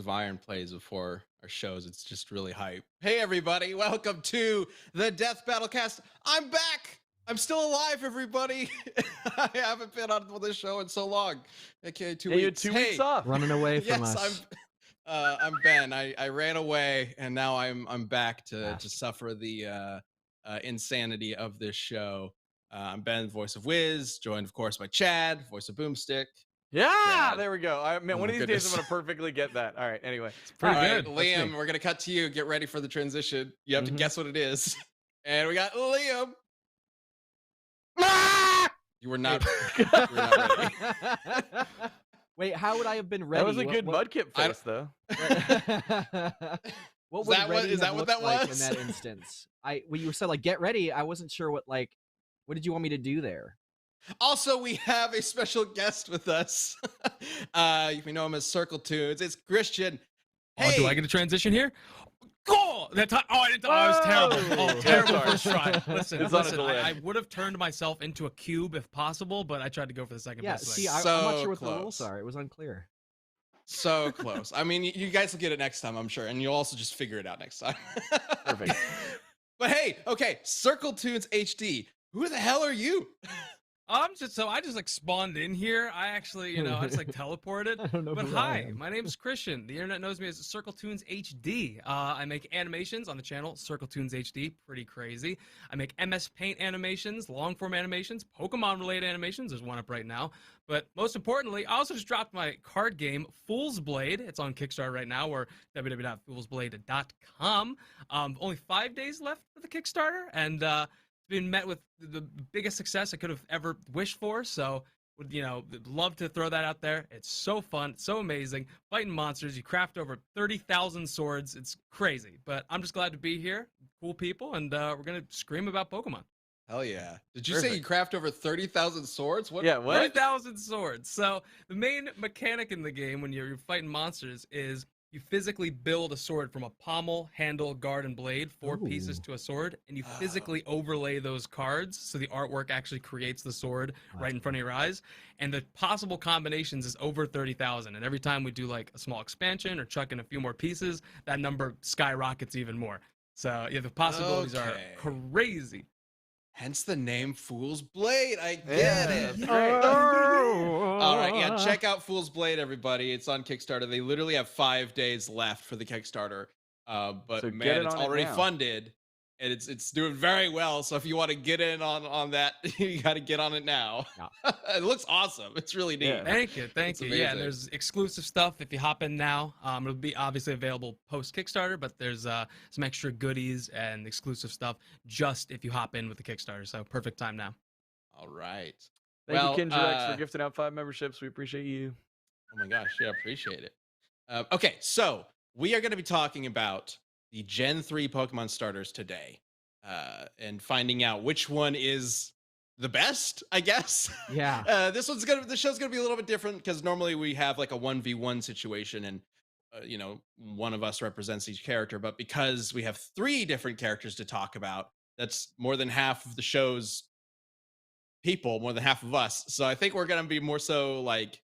of Iron plays before our shows. It's just really hype. Hey, everybody. Welcome to the Death Battlecast. I'm back. I'm still alive, everybody. I haven't been on this show in so long. Okay, 2 You had weeks. 2 weeks off. Running away from Yes, us. I'm Ben. I ran away, and now I'm back to suffer the insanity of this show. I'm Ben, voice of Wiz, joined of course by Chad, voice of Boomstick. Yeah, Chad. there we go. Man, Oh one my of these days goodness. I'm gonna perfectly get that. All right. Anyway, All Pretty right, good. That's Liam, me. we're gonna cut to you. Get ready for the transition. You have to Mhm. guess what it is. And we got Liam. You were not. you were not ready. Wait, how would I have been ready? that was a good Mudkip I- face, though. What Is would that what- ready is that have what looked that like was? in that instance? When you said like get ready, I wasn't sure what did you want me to do there? Also, we have a special guest with us. We know him as Circle Tunes. It's Christian. Oh, do I get a transition here? Oh, that time. Oh, I didn't. Oh, I was terrible. Whoa. Oh, terrible Sorry. first try. Listen, It's on a listen. delay. I would have turned myself into a cube if possible, but I tried to go for the second Yeah, best. see, thing. I'm So not sure what the close. rules are. It was unclear. So close. I mean, you guys will get it next time, I'm sure, and you'll also just figure it out next time. Perfect. But hey, okay, Circle Tunes HD. Who the hell are you? I just like spawned in here. I actually, I just like teleported. I don't know But who I hi, am. my name is Christian. The internet knows me as Circle Tunes HD. I make animations on the channel Circle Tunes HD. Pretty crazy. I make MS Paint animations, long form animations, Pokemon related animations. There's one up right now. But most importantly, I also just dropped my card game Fool's Blade. It's on Kickstarter right now, or www.foolsblade.com. Only 5 days left for the Kickstarter, and been met with the biggest success I could have ever wished for. So, would love to throw that out there. It's so fun, so amazing. Fighting monsters, you craft over 30,000 swords. It's crazy, but I'm just glad to be here. Cool people, and we're gonna scream about Pokemon. Hell yeah. Did you say you Perfect. craft over 30,000 swords? What? Yeah, what? 30,000 swords. So the main mechanic in the game when you're fighting monsters is you physically build a sword from a pommel, handle, guard, and blade, four pieces Ooh. to a sword, and you physically overlay those cards so the artwork actually creates the sword right in front of your eyes. And the possible combinations is over 30,000. And every time we do like a small expansion or chuck in a few more pieces, that number skyrockets even more. So yeah, the possibilities Okay. are crazy. Hence the name Fool's Blade. I get Yeah, it. that's great. All right, yeah, check out Fool's Blade, everybody. It's on Kickstarter. They literally have 5 days left for the Kickstarter. But So get man, it it's on it already now. funded, and it's doing very well. So if you want to get in on that, you got to get on it now. It looooks awesome. It's really neat. Yeah. Thank you, thank It's you. Yeah, amazing. there's exclusive stuff if you hop in now. It'll be obviously available post Kickstarter, but there's some extra goodies and exclusive stuff just if you hop in with the Kickstarter. So perfect time now. All right. Thank Well, you, Kinjarex, for gifting out 5 memberships. We appreciate you. Oh my gosh, yeah, appreciate it. Okay, so we are going to be talking about the Gen 3 Pokemon starters today, and finding out which one is the best, I guess. Yeah. The show's gonna be a little bit different because normally we have like a 1v1 situation, and one of us represents each character. But because we have 3 different characters to talk about, that's more than half of the show's people, more than half of us. So I think we're gonna be more so like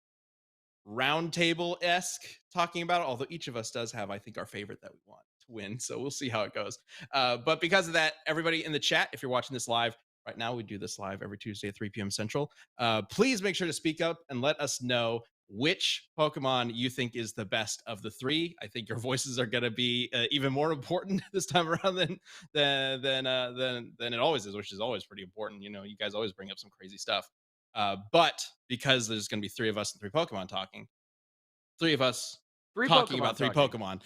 roundtable-esque talking about it, although each of us does have, I think, our favorite that we want to win. So we'll see how it goes. But because of that, everybody in the chat, if you're watching this live right now, we do this live every Tuesday at 3 p.m. Central. Please make sure to speak up and let us know which Pokemon you think is the best of the 3. I think your voices are going to be even more important this time around than it always is, which is always pretty important. You guys always bring up some crazy stuff. But because there's going to be 3 of us and 3 Pokemon talking, 3 of us 3 talking Pokemon about 3 talking. Pokemon.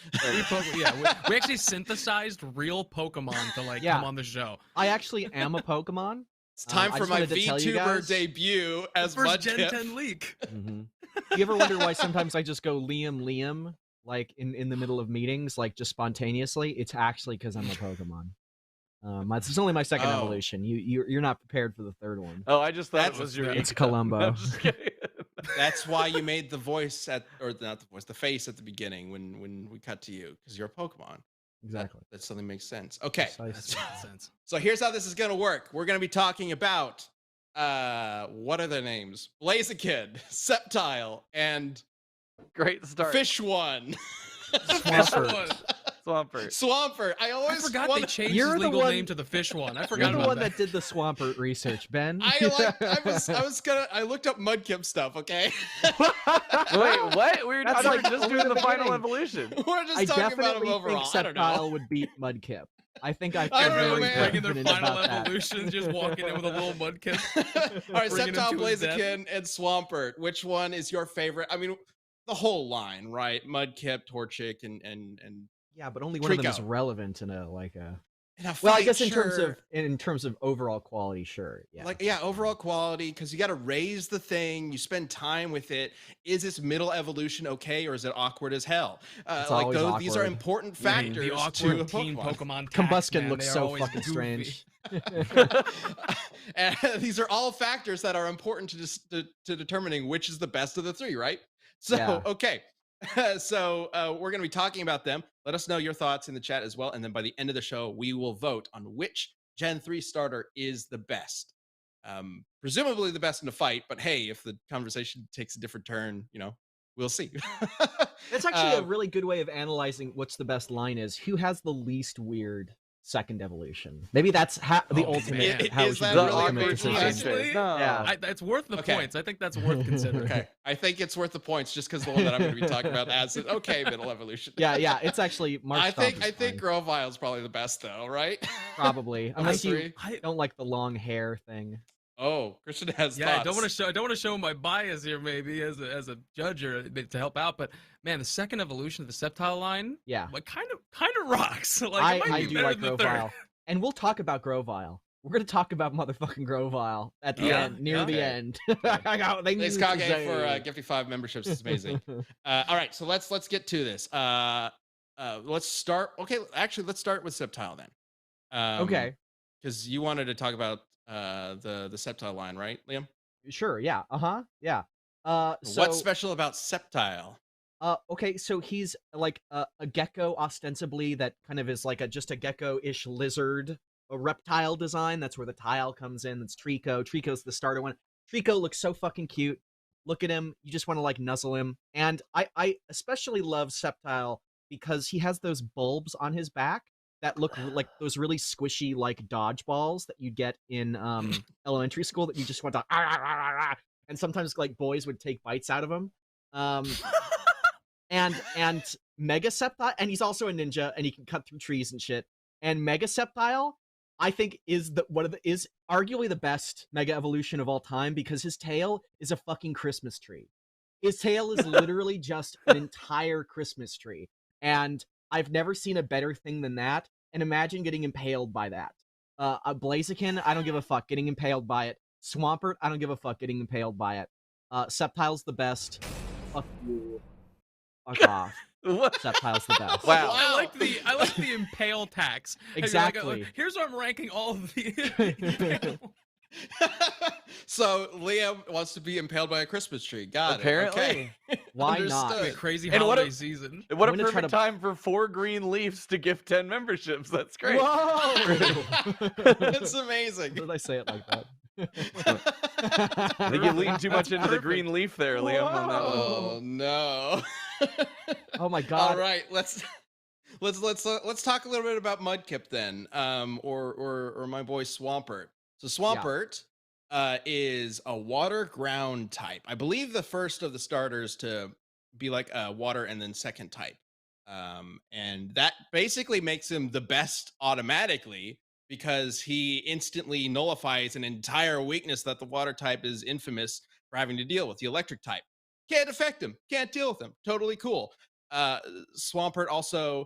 Yeah, we actually synthesized real Pokemon to Yeah. come on the show. I actually am a Pokemon. It's time I for just my wanted to tell you VTuber guys- debut as First Gen Mudkip. 10 leak. You ever wonder why sometimes I just go Liam, like in the middle of meetings, like just spontaneously? It's actually because I'm a Pokemon. It's only my second Oh. evolution. You're not prepared for the third one. Oh, I just thought That's it was your. It's Columbo. No, I'm just kidding. That's why you made the voice the face at the beginning when we cut to you, because you're a Pokemon. Exactly. That suddenly makes sense. Okay, Precisely. That makes sense. so here's how this is gonna work. We're gonna be talking about what are their names? Blaziken, Sceptile, and Great start. Fish One. Swampert. Swampert. Swampert. I I always forgot wanna- they changed You're his the legal one- name to the fish one. I You're forgot the about one that. that did the Swampert research, Ben. I looked up Mudkip stuff, okay? Wait, what? We were That's just like doing only the the final beginning. evolution. We're just I talking about him definitely overall. think I don't know. Sceptile would beat Mudkip. I think I I feel don't know, very man. Bringing their confident final about that. evolution, just walking in with a little Mudkip. All right, Bringing him Sceptile, to his death. Blaziken, and Swampert. Which one is your favorite? I mean, the whole line, right? Mudkip, Torchic, and Yeah, but only one of them is Trico. relevant in a like a. in a Well, I fight, guess sure. in terms of overall quality, sure. Yeah. Like, yeah, overall quality, because you got to raise the thing, you spend time with it. Is this middle evolution okay, or is it awkward as hell? It's Like always those, these are awkward. important The factors to a awkward teen Pokemon. Pokemon tax, Combuskin man. looks They are so always fucking goofy. strange. And these are all factors that are important to determining which is the best of the three, right? So, Yeah. okay. So we're going to be talking about them. Let us know your thoughts in the chat as well. And then by the end of the show, we will vote on which Gen 3 starter is the best. Presumably the best in a fight, but hey, if the conversation takes a different turn, we'll see. That's actually a really good way of analyzing what's the best line is. Who has the least weird second evolution? Maybe that's the Oh, ultimate. man. How Is we should that do really the ultimate weird? decision. Actually, Yeah. It's worth the Okay. points. I think that's worth considering. Okay. I think it's worth the points just because the one that I'm going to be talking about as an okay middle evolution. Yeah, it's actually March. I think Grovile's probably the best though, right? probably Of unless the you three. don't like the long hair thing. Oh, Christian has Yeah, thoughts. I don't want to show my bias here, maybe as a judge or to help out. But man, the second evolution of the Sceptile line, Yeah, like kind of rocks. Like it might I be do better like than the third. Grovile, and we'll talk about Grovile. We're gonna talk about motherfucking Grovile at the Yeah, end, near the okay. end. I got things Thanks, to Kage, say. for gifting 5 memberships. It's amazing. All right, so let's get to this. Let's start. Okay, actually, let's start with Sceptile then. Okay, Because you wanted to talk about the Sceptile line, right, Liam? sure. Yeah. Yeah. So What's special about Sceptile? okay, so he's like a gecko, ostensibly that kind of is like just a gecko-ish lizard, a reptile design. That's where the tile comes in. That's Trico. Trico's the starter one. Trico looks so fucking cute. Look at him. You just want to like nuzzle him. And I especially love Sceptile because he has those bulbs on his back that look like those really squishy like dodgeballs that you get in elementary school that you just want to and sometimes like boys would take bites out of them. And Mega Sceptile, and he's also a ninja, and he can cut through trees and shit. And Mega Sceptile, I think, is arguably the best Mega Evolution of all time because his tail is a fucking Christmas tree. His tail is literally just an entire Christmas tree, and I've never seen a better thing than that. And imagine getting impaled by that. A Blaziken, I don't give a fuck getting impaled by it. Swampert, I don't give a fuck getting impaled by it. Sceptile's the best. Fuck you. Fuck off. What? Sceptile's the best. Wow. I like the impale tax. And you're like, Exactly. here's where I'm ranking all of the. So Liam wants to be impaled by a Christmas tree. Got Apparently. it. Okay. Why Understood. not? a crazy And what holiday a- season. What a I'm gonna try perfect to- time for 4 green leaves to gift 10 memberships. That's great. Whoa! It's amazing. Did I say it like that? I think you leaned too much into the green leaf there, Liam. On that one. Oh no. Oh my god. All right, let's talk a little bit about Mudkip then, or my boy Swampert. So Swampert is a water ground type. I believe the first of the starters to be like a water and then second type, and that basically makes him the best automatically because he instantly nullifies an entire weakness that the water type is infamous for having to deal with, the electric type. Can't affect him, can't deal with him. Totally cool. Swampert also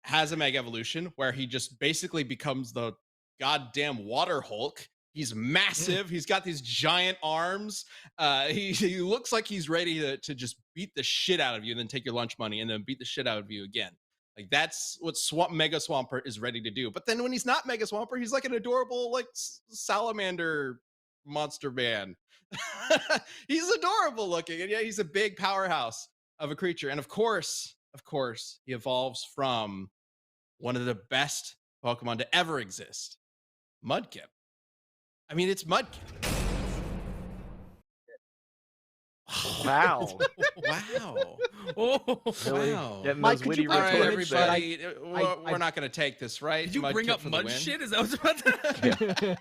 has a mega evolution where he just basically becomes the goddamn water Hulk. He's massive. He's got these giant arms. He looks like he's ready to just beat the shit out of you and then take your lunch money and then beat the shit out of you again. Like that's what Mega Swampert is ready to do. But then when he's not Mega Swampert, he's like an adorable like salamander monster man. He's adorable looking, and yeah, he's a big powerhouse of a creature. And of course, he evolves from one of the best Pokemon to ever exist, Mudkip. I mean, it's Mudkip. Wow. Wow. Oh, Really? Wow. Getting Mike, those could witty you All put right, an retorts image there. everybody. We're not going to take this, right? did you Mud bring kip up for the mud win. shit? Is that what's about to?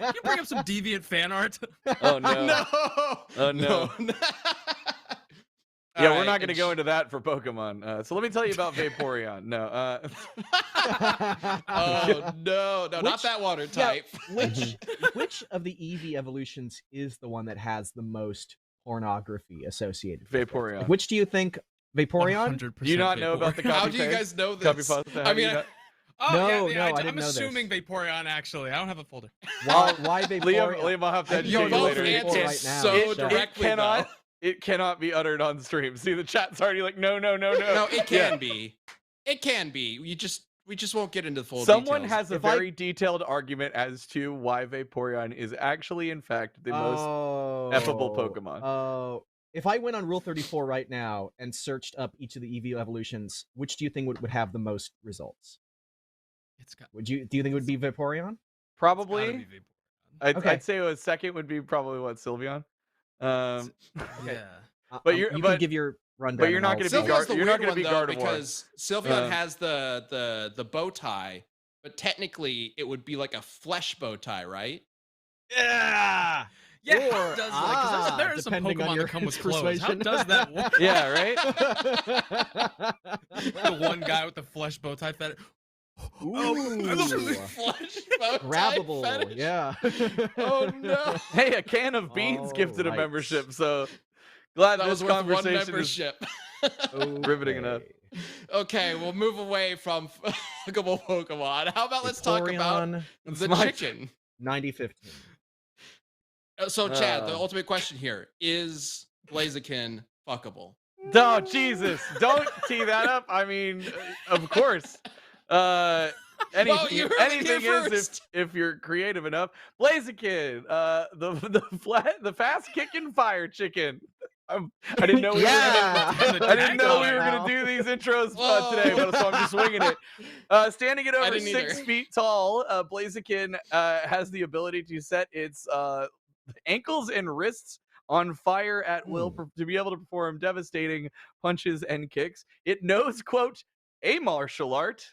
Did you bring up some deviant fan art? Oh no. No. Oh no. All Yeah, we're right, not going to and go into that for Pokemon. So let me tell you about Vaporeon. No. Oh no, not Which- that water yeah, type. which of the Eevee evolutions is the one that has the most pornography associated with it? Vaporeon. Like, which do you think? Vaporeon? 100% Do you not know about the Vaporeon. How copy do you paste? guys know Copy this? pasta? I How do you mean, not- Oh, No, yeah, no, I didn't I'm know this. assuming Vaporeon, actually. I don't have a folder. Why Vaporeon? Liam, I'll have to I educate know you both later. It answered can't- right now. so It directly. cannot. though. It cannot be uttered on stream. See, the chat's already like, no. No, it Yeah. can be. It can be. We just won't get into the full Someone details. has a If I- very detailed argument as to why Vaporeon is actually, in fact, the most. effable Pokemon. Oh, if I went on Rule 34 right now and searched up each of the Eevee evolutions, which do you think would have the most results? It's got. Do you think it would be Vaporeon? It's gotta Probably. be Vaporeon. Okay. I'd say a second would be probably what, Sylveon. Okay. Yeah. But you're- you but- can give your rundown. you're and not I'll- gonna be Sylveon's the you're not weird gonna one be though, Gardevoir. because Sylveon Uh, has the bow tie, but technically it would be like a flesh bow tie, right? Yeah. Yeah, Or- how does like, 'cause there are some depending on Pokemon your that come with clothes. How persuasion. does that work? Yeah, right. The one guy with the flesh bow tie fetish. Ooh. Flesh bow tie Grabbable. fetish. Yeah. Oh no. Hey, a can of beans gifted a Alright. membership. So glad That this was worth one conversation is membership. riveting enough. Okay, we'll move away from fuckable Pokemon. How about let's talk about Vaporeon, the my chicken? 9015. So, Chad, the Uh. ultimate question here is Blaziken fuckable? Oh Jesus! Don't tee that up. I mean, of course. Anything, Well, you heard it anything here is first. if you're creative enough. Blaziken, the fast kicking fire chicken. I didn't know we Yeah. were gonna, I didn't know we were Wow. gonna do these intros Whoa. today, but so I'm just winging it. Standing at over didn't 6 either. feet tall, Blaziken has the ability to set its ankles and wrists on fire at will to be able to perform devastating punches and kicks. It knows, quote, a martial art.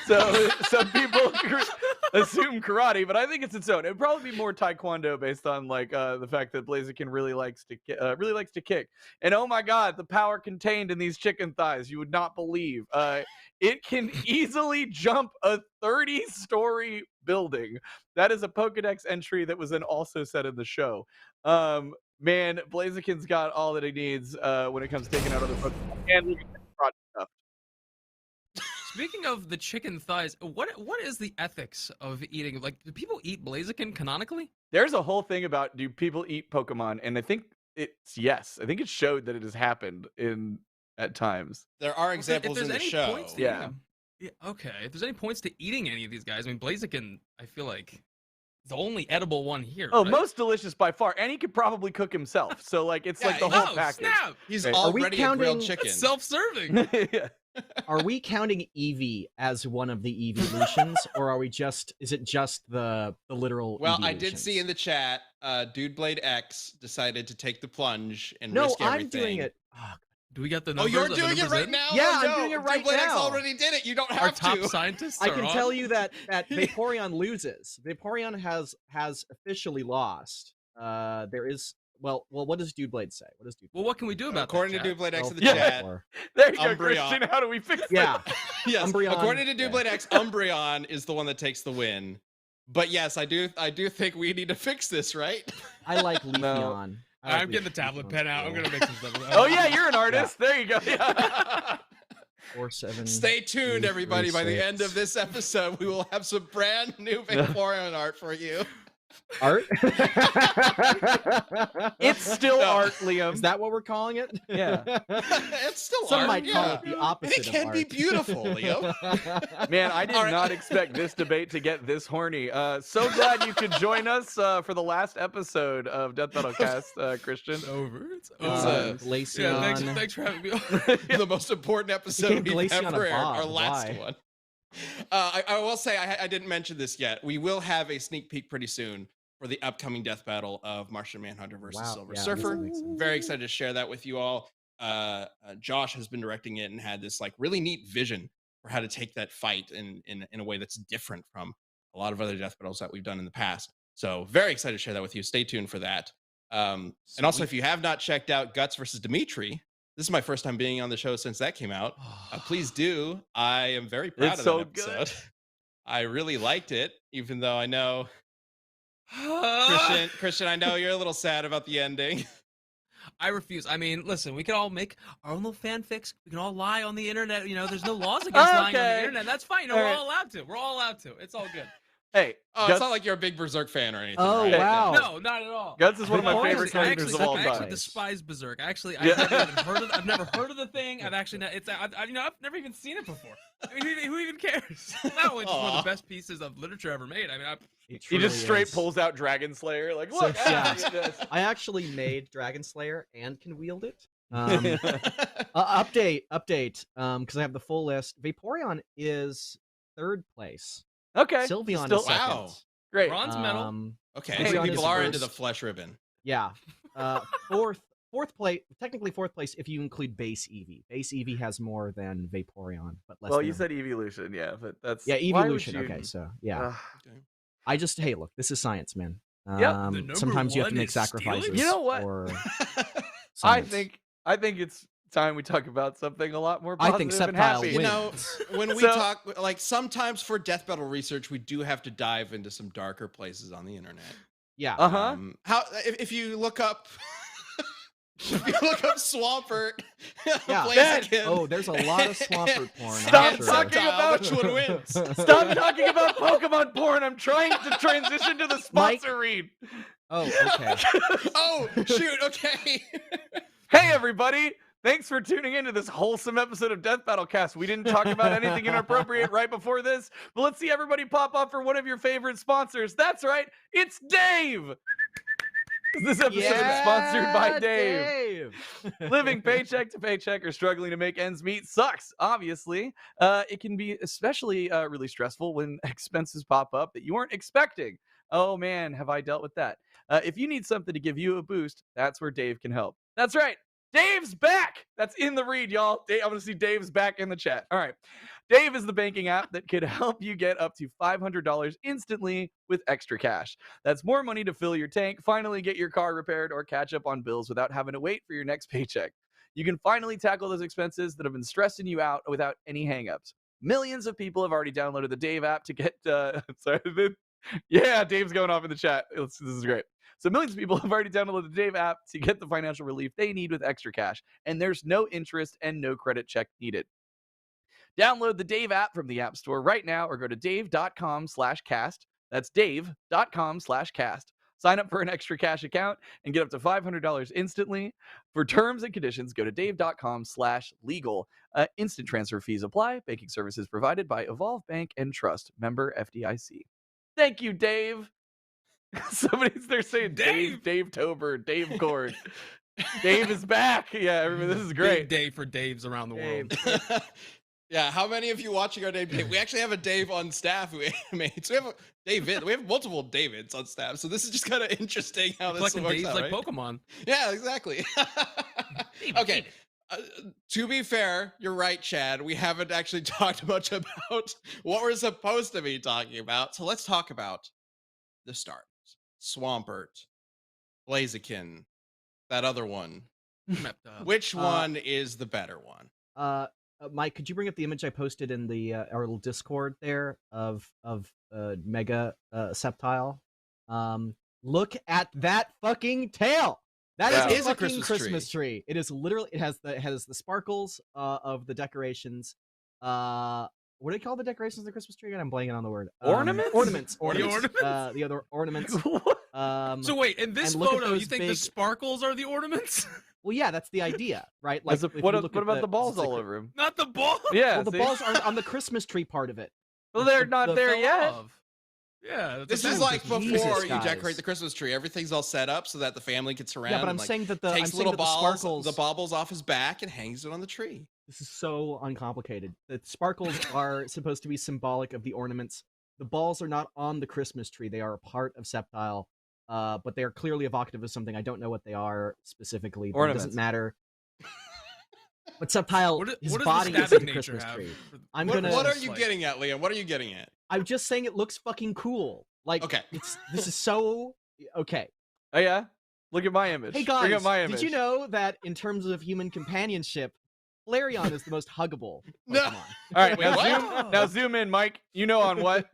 So some people assume karate, but I think it's its own. It'd probably be more taekwondo based on like the fact that Blaziken really likes to kick. And oh my god, the power contained in these chicken thighs, you would not believe. It can easily jump a 30-story building. That is a Pokedex entry that was then also said in the show. Man, Blaziken's got all that he needs when it comes to taking out other Pokemon. And look at that project stuff. Speaking of the chicken thighs, what is the ethics of eating? Like, do people eat Blaziken canonically? There's a whole thing about do people eat Pokemon, and I think it's yes. I think it showed that it has happened at times. There are If examples there's in the any show. points to Yeah. eating them- yeah. Okay. If there's any points to eating any of these guys, I mean, Blaziken, I feel like the only edible one here. Oh, right? most delicious by far, and he could probably cook himself. So like it's like the Yeah, whole Oh, package. snap! He's Right. Are we already a grilled counting- chicken. It's self-serving. Yeah. Are we counting Eevee as one of the evolutions, or are we is it just the literal? Well, I evolutions? did see in the chat, Dude Blade X decided to take the plunge and No, risk everything. I'm doing it. Oh, Do we got the Oh, numbers? you're Are the doing it numbers right in? now? Yeah, Oh, I'm no. doing it right Dude Blade X now. already did it. You don't Our have top to. scientists. I are can on. tell you that Vaporeon loses. Vaporeon has officially lost. There is what does Dude Blade say? What does Dude? Well, what can we do about According that, to Chad? Dude Blade X in the Yeah. chat, There you go, Umbreon. Christian. How do we fix Yeah, that? yes. Umbreon, According to Dude yeah. Blade X, Umbreon is the one that takes the win. But yes, I do think we need to fix this, right? I like Leafeon. I like I'm getting the tablet Leafeon's pen out. I'm cool. gonna make some stuff. Oh yeah, you're an artist. There you go. Yeah. 4, 7. Stay tuned, everybody. By the end of this episode, we will have some brand new Vaporeon art for you. Art. It's still No. art, Liam. Is that what we're calling it? Yeah. It's still Some art. might call yeah. it the opposite. It can of be art. beautiful, Leo. Man, I did All right. not expect this debate to get this horny. So glad you could join us for the last episode of Death Metal Cast, Christian. It's over. It's It's, over. Glaceon. Yeah, thanks for having me. on. The most important episode Became we've Glaceon ever a aired. Bob. Our last Why? one. I will say I didn't mention this yet. We will have a sneak peek pretty soon for the upcoming death battle of Martian Manhunter versus Wow, Silver yeah, this Surfer. makes sense. Very excited to share that with you all. Josh has been directing it and had this like really neat vision for how to take that fight in a way that's different from a lot of other death battles that we've done in the past. So very excited to share that with you. Stay tuned for that. And also, if you have not checked out Guts versus Dimitri, this is my first time being on the show since that came out. Please do. I am very proud It's of so that episode. good. I really liked it, even though I know Christian, I know you're a little sad about the ending. I refuse. I mean, listen, we can all make our own little fanfics. We can all lie on the internet. You know, there's no laws against lying on the Okay. internet. That's fine. You know, All we're right. all allowed to. We're all allowed to. It's all good. Hey, Oh, Guts, it's not like you're a big Berserk fan or anything. Oh, right? wow. No, not at all. Guts is one of my Berserk favorite is characters of all I actually time. despise Berserk. I've Yeah. never even heard of. I've never heard of the thing. I've actually, I've never even seen it before. I mean, who even cares? Not only just one of the best pieces of literature ever made. I mean, It He just truly straight is. pulls out Dragon Slayer, like, So, look, yeah. look at this. I actually made Dragon Slayer and can wield it. Update, because I have the full list. Vaporeon is 3rd place. Okay, Sylveon still is 2nd. Wow. great. bronze medal. Okay, Hey, so Sylveon people is are into first. the flesh ribbon. Yeah. 4th place, technically 4th place if you include base Eevee. Base Eevee has more than Vaporeon, but less. Well, than you said evolution, yeah, but that's yeah, why would evolution. you- Okay, so yeah, Ugh. I just hey, look, this is science, man. Yep. The number Sometimes you have to one make is stealing? sacrifices. You know what? For I science. think it's time we talk about something a lot more I positive think and Sceptile happy. You know, wins. when we So- talk, like sometimes for death battle research, we do have to dive into some darker places on the internet. Yeah. Uh-huh. How if you look up, if you look up Swampert, Yeah. Blaziken, Oh, there's a lot of Swampert porn. Stop I'm sure. talking about- which one wins? Stop talking about Pokemon porn. I'm trying to transition to the Mike- sponsor read. Oh, okay. Oh shoot! Okay. Hey, everybody. Thanks for tuning in to this wholesome episode of Death Battle Cast. We didn't talk about anything inappropriate right before this, but let's see everybody pop up for one of your favorite sponsors. That's right, it's Dave. This episode is sponsored by Dave. Living paycheck to paycheck or struggling to make ends meet sucks, obviously. It can be especially really stressful when expenses pop up that you weren't expecting. Oh man, have I dealt with that. If you need something to give you a boost, that's where Dave can help. That's right. Dave's back. That's in the read, y'all. I want to see Dave's back in the chat. All right. Dave is the banking app that could help you get up to $500 instantly with extra cash. That's more money to fill your tank, finally get your car repaired, or catch up on bills without having to wait for your next paycheck. You can finally tackle those expenses that have been stressing you out without any hangups. Millions of people have already downloaded the Dave app to get. Yeah, Dave's going off in the chat. This is great. So millions of people have already downloaded the Dave app to get the financial relief they need with extra cash, and there's no interest and no credit check needed. Download the Dave app from the App Store right now or go to dave.com/cast. That's dave.com/cast. Sign up for an extra cash account and get up to $500 instantly. For terms and conditions, go to dave.com/legal. Instant transfer fees apply. Banking services provided by Evolve Bank and Trust. Member FDIC. Thank you, Dave. Somebody's there saying Dave Tober, Dave Cord. Dave is back. Yeah, everybody, this is great. Big day for Daves around the world. Yeah, how many of you watching our Dave? We actually have a Dave on staff who animates. We have a David. We have multiple Davids on staff, so this is just kind of interesting how this Collecting works Daves out, like right? Pokemon. Yeah, exactly. Okay. To be fair, you're right, Chad. We haven't actually talked much about what we're supposed to be talking about. So let's talk about the start. Swampert, Blaziken, that other one. Which one is the better one? Mike, could you bring up the image I posted in the our little Discord there of Mega Sceptile? Look at that fucking tail. That Wow. is It is a a fucking Christmas Christmas tree. It is literally. It has the sparkles of the decorations. What do they call the decorations of the Christmas tree again? I'm blanking on the word. Ornaments? Ornaments. The ornaments? The other ornaments. So wait, in this and look at photo, you those think the big- sparkles are the ornants? Well, yeah, that's the idea, right? Like, if you what look at about the balls it's like all over him? Not the ball. Yeah, Well, the see? balls aren't on the Christmas tree part of it. Well, they're the- not the there fell yet. Yeah, that's This what is I'm like thinking. Jesus, before you guys. decorate the Christmas tree. Everything's all set up so that the family can surround. Yeah, but I'm and, like, saying that the takes I'm saying little that the balls, sparkles. the baubles off his back, and hangs it on the tree. This is so uncomplicated. The sparkles are supposed to be symbolic of the ornaments. The balls are not on the Christmas tree. They are a part of Sceptile. but they are clearly evocative of something. I don't know what they are specifically, but it Ornaments. doesn't matter. But Sceptile, What his does body the is like a stabbing nature Christmas have? tree. for- I'm What, gonna. what are you like- getting at, Liam? What are you getting at? I'm just saying it looks fucking cool. Like, Okay. this is so okay. Oh yeah, look at my image. Hey Bring guys, up my image. did you know that in terms of human companionship, Flareon is the most huggable No. Pokemon? All right, Wait, now what? zoom in, Mike. You know on what?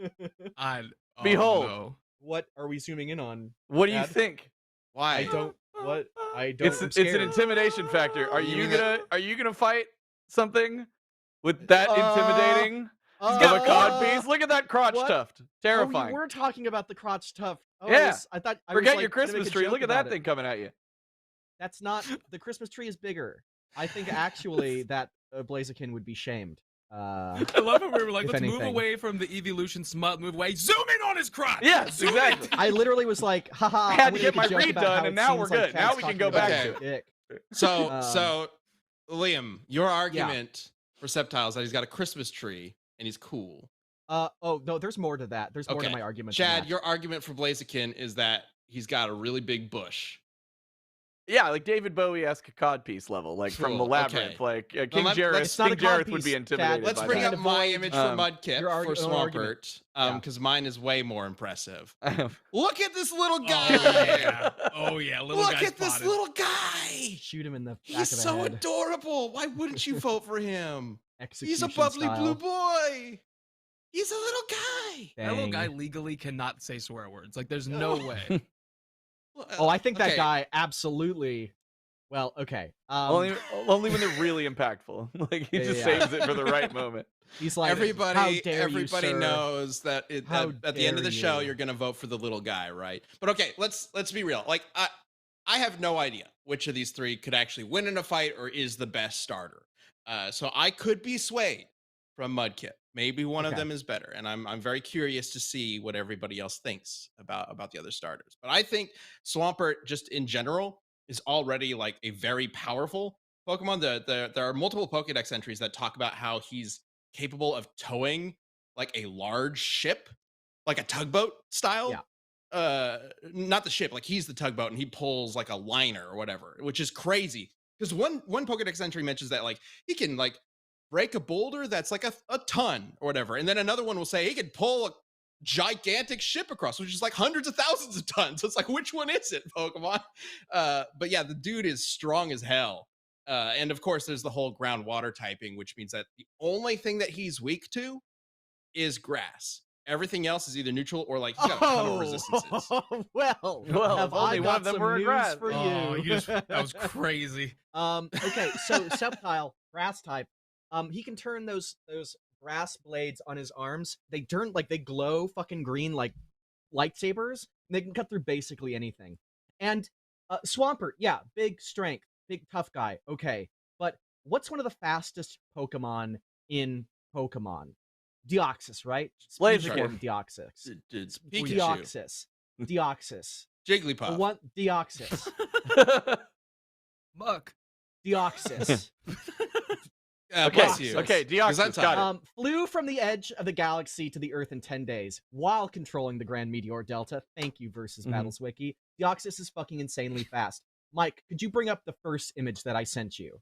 I, Behold. no. What are we zooming in on? What do you Dad? think? Why? I don't. What? I don't. It's I'm it's an scared. intimidation factor. Are You you mean gonna fight something with that intimidating of got a cod piece? Look at that crotch what? tuft. Oh, Terrifying. you were talking about the crotch tuft. Oh, Yeah. I thought. I Forget was, your like, gonna make Christmas a tree. joke Look at about that it. thing coming at you. That's not the Christmas tree is bigger. I think actually that Blaziken would be shamed. I love it. We were like, If let's move anything. away from the evolution smut. Move away. Zoom in on his crotch. Yes, Zoom in. exactly. I literally was like, haha. I I'm had to gonna get make a my joke read about done, how and it now seems we're like good. Now Chad's we can talking go about back his to dick. So, Um, so Liam, your argument for Sceptile is that he's got a Christmas tree and he's cool. Oh no, there's more to that. There's more to Okay. my argument. than Chad, that. your argument for Blaziken is that he's got a really big bush. Yeah, like David Bowie-esque cod-piece level, like from the Cool, Labyrinth. okay. Like King Well, Jareth. It's not King a cod Jareth would be piece, intimidated Chad. Let's by bring that. up my avoid, image um, for Mudkip your for own argument. Swampert, Yeah. because mine is way more impressive. Look at this little guy. Oh yeah. Oh yeah. Little Look guy at this spotted. little guy. Shoot him in the back He's of the so head. adorable. Why wouldn't you vote for him? He's a Execution bubbly style. blue boy. He's a little guy. That little guy Dang. legally cannot say swear words. Like, there's no way. Oh, I think that Okay. guy absolutely. Well, okay. only when they're really impactful. Like he Yeah, just yeah. saves it for the right moment. He's like, how Everybody dare you, sir? knows that How at the end of the dare show you. you're gonna vote for the little guy, right? But okay, let's be real. Like I have no idea which of these three could actually win in a fight or is the best starter. So I could be swayed from Mudkip. Maybe one of Okay. them is better, and I'm very curious to see what everybody else thinks about the other starters. But I think Swampert, just in general, is already like a very powerful Pokemon. There are multiple Pokedex entries that talk about how he's capable of towing like a large ship, like a tugboat style. Not the ship, like he's the tugboat and he pulls like a liner or whatever, which is crazy. Because one Pokedex entry mentions that like he can like break a boulder that's like a ton or whatever. And then another one will say he can pull a gigantic ship across, which is like hundreds of thousands of tons. So it's like, which one is it, Pokemon? But yeah, the dude is strong as hell. And of course, there's the whole ground water typing, which means that the only thing that he's weak to is grass. Everything else is either neutral or like he's got a ton of resistances. Well, Well, have if only I one got of them some were a news grass. for Oh, you. that was crazy. Okay, so Sceptile, grass type. He can turn those grass blades on his arms. They turn like they glow fucking green like lightsabers. And they can cut through basically anything. And Swampert, yeah, big strength, big tough guy. Okay, but what's one of the fastest Pokemon in Pokemon? Deoxys, right? Blaziken. Speed form Deoxys. Pikachu, Deoxys. Deoxys. The Jigglypuff. one Deoxys. Muck. Deoxys. Okay, bless you. okay, Deoxys, Gesundheit. got it. Flew from the edge of the galaxy to the Earth in 10 days while controlling the Grand Meteor Delta. Thank you, versus Mhm. Battles Wiki. Deoxys is fucking insanely fast. Mike, could you bring up the first image that I sent you?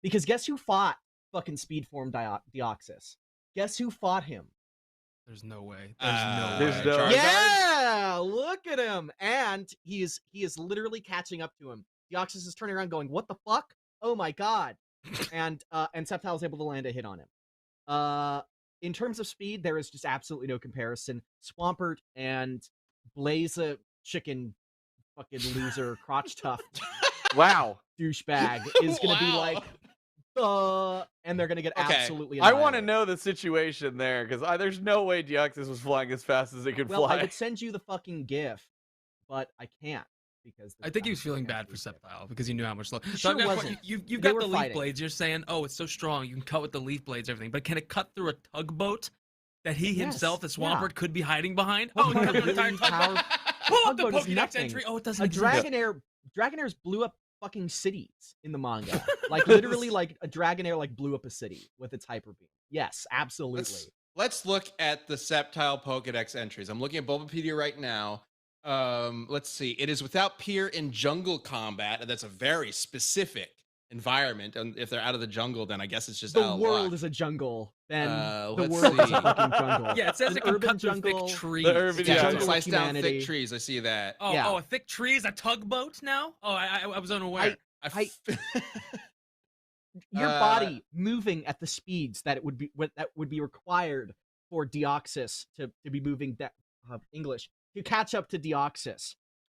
Because guess who fought fucking speed form Deoxys? Guess who fought him? There's no way. There's no There's way. no- Charizard? Yeah, look at him. And he is literally catching up to him. Deoxys is turning around going, what the fuck? Oh my god. and Sceptile is able to land a hit on him. In terms of speed, there is just absolutely no comparison. Swampert and Blaza chicken fucking loser crotch tough Wow. douchebag is gonna be Wow. like, and they're gonna get Okay. absolutely I want to annihilated. know the situation there because there's no way Deoxys was flying as fast as it could Well, fly. I could send you the fucking GIF, but I can't because I think he was I feeling can't bad for use it. Sceptile because he knew how much slow. He So I've sure got a wasn't. You've They got were the leaf fighting. blades. You're saying, oh, it's so strong. You can cut with the leaf blades, everything. But can it cut through a tugboat that he himself, the Yes, Swampert, yeah. could be hiding behind? What Oh, it part cut of through an entire really tugboat. power- Pull up the Tugboat is Pokédex nothing. entry. Oh, it doesn't A exist. Dragonair blew up fucking cities in the manga. Like literally, like a Dragonair like blew up a city with its hyper beam. Yes, absolutely. Let's look at the Sceptile Pokedex entries. I'm looking at Bulbapedia right now. Let's see. It is without peer in jungle combat, and that's a very specific environment. And if they're out of the jungle, then I guess it's just The out of world luck. is a jungle. Then the Let's world is see. a fucking jungle. Yeah, it says An it can urban cut through jungle. thick trees. The urban- It's a yeah. jungle of Slice down thick humanity. trees. I see that. Oh, Yeah. oh, a thick tree is a tugboat now? Oh, I was unaware. Your body moving at the speeds that would be required for Deoxys to be moving English to catch up to Deoxys.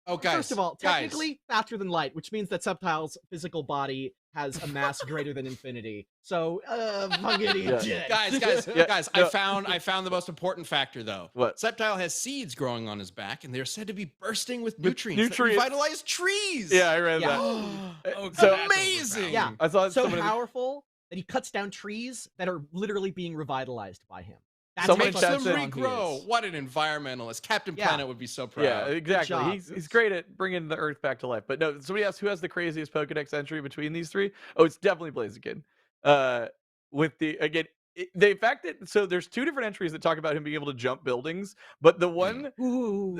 Oh, guys. First of all, guys. technically faster than light, which means that Sceptile's physical body has a mass greater than infinity. So, fucking Yeah. guys, Yeah, guys. no. I found the most important factor though. What? Sceptile has seeds growing on his back, and they're said to be bursting with nutrients that nutrients. revitalize trees. Yeah, I read Yeah. that. Oh, So- that's amazing. overpowered. Yeah. I saw So someone in the- powerful that he cuts down trees that are literally being revitalized by him. That's Someone how Makes chat them strong he regrow. is. What an environmentalist. Captain Yeah. Planet would be so proud. Yeah, exactly. job. He's great at bringing the Earth back to life. But no, somebody asked who has the craziest Pokedex entry between these three. Oh, it's definitely Blaziken. With the the fact that so there's two different entries that talk about him being able to jump buildings, but the one Ooh.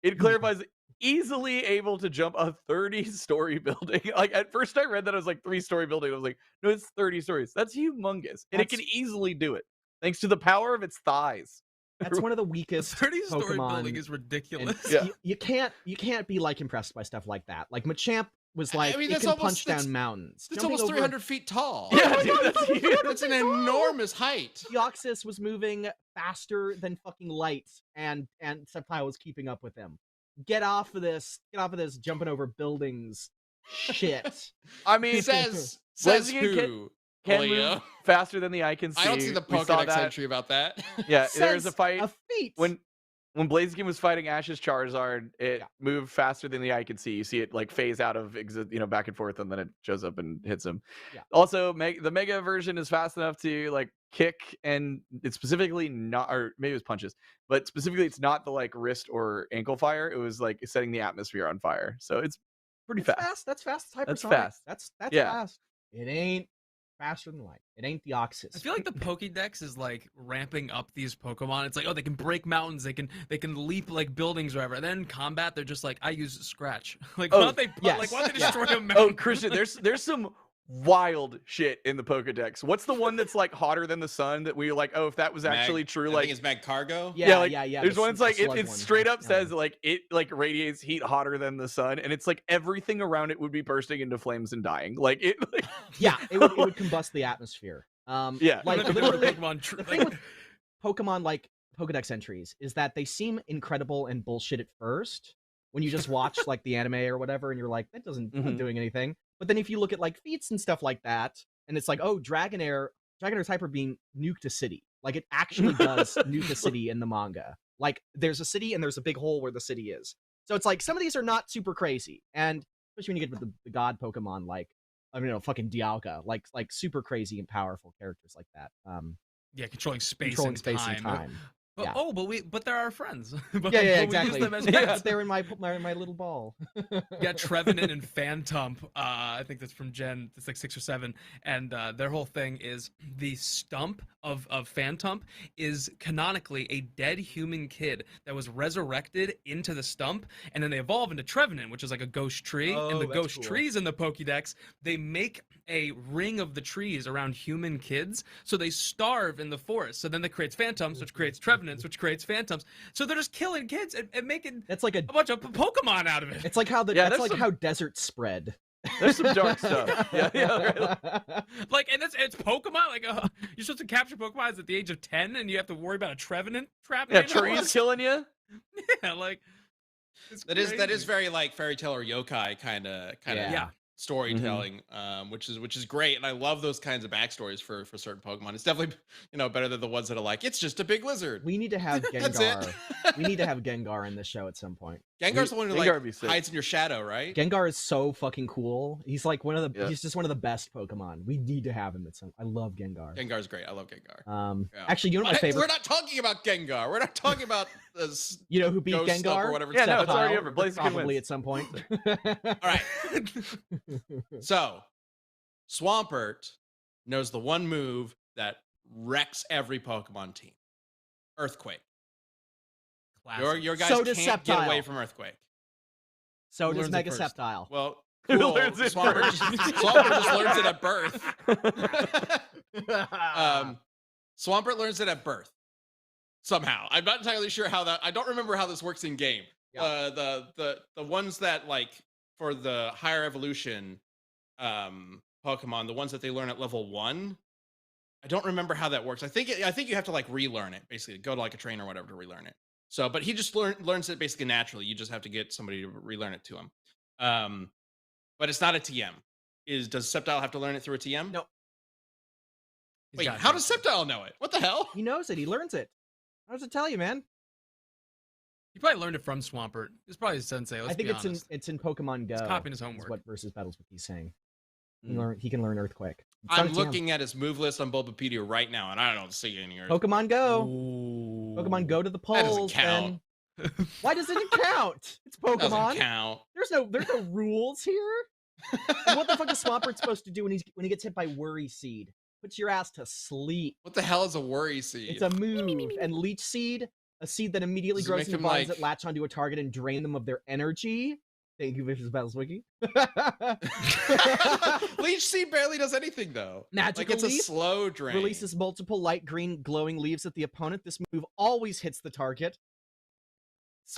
it clarifies easily able to jump a 30-story building. Like at first I read that I was like 3-story building. I was like, no, it's 30 stories. That's humongous, and it can easily do it thanks to the power of its thighs. That's one of the weakest 30-story Pokemon. building is ridiculous. Yeah. You can't be like impressed by stuff like that. Like Machamp was like, I mean, it that's can almost- punch that's- down mountains. It's Jumping almost over 300 feet tall. Yeah, dude, that's huge. That's an enormous height. Deoxys was moving faster than fucking light, and Sceptile was keeping up with him. Get off of this jumping over buildings shit. I mean, says Blaziken who? can Leo? move faster than the eye can see. I don't see the We saw Pokedex that. entry about that. Yeah, there's a Says fight a feat. when Blaziken was fighting Ash's Charizard. It Yeah. moved faster than the eye could see. You see it like phase out of back and forth, and then it shows up and hits him. Yeah. Also, the Mega version is fast enough to like kick, and it's specifically not, or maybe it was punches, but specifically it's not the like wrist or ankle fire. It was like setting the atmosphere on fire. So it's pretty That's fast. That's fast. It's That's hypersonic. fast. That's Yeah. fast. It ain't faster than light. It ain't Deoxys. I feel like the Pokédex is like ramping up these Pokemon. It's like, oh, they can break mountains, they can leap like buildings or whatever. And then in combat, they're just like, I use Scratch. Like, Oh, why don't they yes. like why don't they Yeah. destroy a mountain? Oh, Christian, there's some wild shit in the Pokedex. What's the one that's like hotter than the sun that we were like, oh, if that was actually true, I like think it's Mag Cargo. Yeah, like, yeah. there's the one that's like slug it one. straight up Yeah. says like it like radiates heat hotter than the sun, and it's like everything around it would be bursting into flames and dying. Like it, like, Yeah, it would combust the atmosphere. Yeah. like What if literally, Pokemon the thing with Pokemon like Pokedex entries is that they seem incredible and bullshit at first when you just watch like the anime or whatever, and you're like, that doesn't not Mhm. doing anything. But then if you look at like feats and stuff like that, and it's like, oh, Dragonair's Hyper Beam nuked a city. Like it actually does nuke a city in the manga. Like there's a city and there's a big hole where the city is. So it's like some of these are not super crazy, and especially when you get with the god Pokemon like fucking Dialga, like super crazy and powerful characters like that. Yeah, controlling space, Controlling and, space time. and time. But, Yeah. Oh, but they're our friends. But, Yeah, but we use exactly. them as Yeah, pets. they're in my little ball. Yeah, Trevenant and Phantump. I think that's from Gen. It's like 6 or 7, and their whole thing is the stump of Phantump is canonically a dead human kid that was resurrected into the stump, and then they evolve into Trevenant, which is like a ghost tree. Oh, and the that's ghost cool. trees in the Pokédex, they make a ring of the trees around human kids, so they starve in the forest. So then that creates Phantumps, which creates Trevenants, which creates Phantumps. So they're just killing kids and making That's like a bunch of Pokemon out of it. it's like how Yeah, that's there's like some- how deserts spread. there's some dark stuff. Yeah, right. Like, and it's Pokemon. Like, you're supposed to capture Pokemon at the age of 10, and you have to worry about a Trevenant trapping. Yeah, in the trees forest? killing you. Yeah, like it's That is crazy. very like fairy tale or yokai kind of Yeah. storytelling, which is great, and I love those kinds of backstories for certain Pokemon. It's definitely better than the ones that are like it's just a big lizard. We need to have That's Gengar. it. We need to have Gengar in this show at some point. Gengar's the one who Gengar would be like sick. hides in your shadow, right? Gengar is so fucking cool. He's like Yeah. he's just one of the best Pokemon. We need to have him at some. I love Gengar. Gengar's great. I love Gengar. Yeah. Actually, you know what my favorite? We're not talking about Gengar. We're not talking about this. You know who beat Ghost stuff Gengar? or whatever. Yeah, no, it's already Sceptile, over. Blaziken probably wins. at some point. All right. So, Swampert knows the one move that wrecks every Pokemon team: Earthquake. Classic. Your guys So does can't get away Sceptile. from Earthquake. So Who does learns it Mega first? Sceptile. Well, Who cool. learns it Swampert first? Swampert just learns it at birth. Swampert learns it at birth. Somehow. I'm not entirely sure how that. I don't remember how this works in game. Yeah. The ones that like for the higher evolution Pokemon, the ones that they learn at level 1, I don't remember how that works. I think you have to like relearn it, basically go to like a trainer or whatever to relearn it. So, but he just learns it basically naturally. You just have to get somebody to relearn it to him. But it's not a TM. Does Sceptile have to learn it through a TM? No. He's Wait, got how it. does Sceptile know it? What the hell? He knows it. He learns it. How does it tell you, man? He probably learned it from Swampert. It's probably his sensei. Let's I think be it's honest. in Pokemon Go. He's copying his Is homework. what versus battles what he's saying. Mm. He can learn Earthquake. It's I'm not a TM. looking at his move list on Bulbapedia right now, and I don't see any. Pokemon Go. Ooh. Pokemon Go to the That doesn't polls. count. Then. Why doesn't it count? It's Doesn't Pokemon. count. There's no rules here. And what the fuck is Swampert supposed to do when he gets hit by Worry Seed? Puts your ass to sleep. What the hell is a worry seed? It's a move. And Leech Seed, a seed that immediately Does it grows make into them, vines like- that latch onto a target and drain them of their energy. Thank you, Vicious Battles Wiki. Leech Seed barely does anything though. Magical Like it's a Leaf slow drain. releases multiple light green glowing leaves at the opponent. This move always hits the target.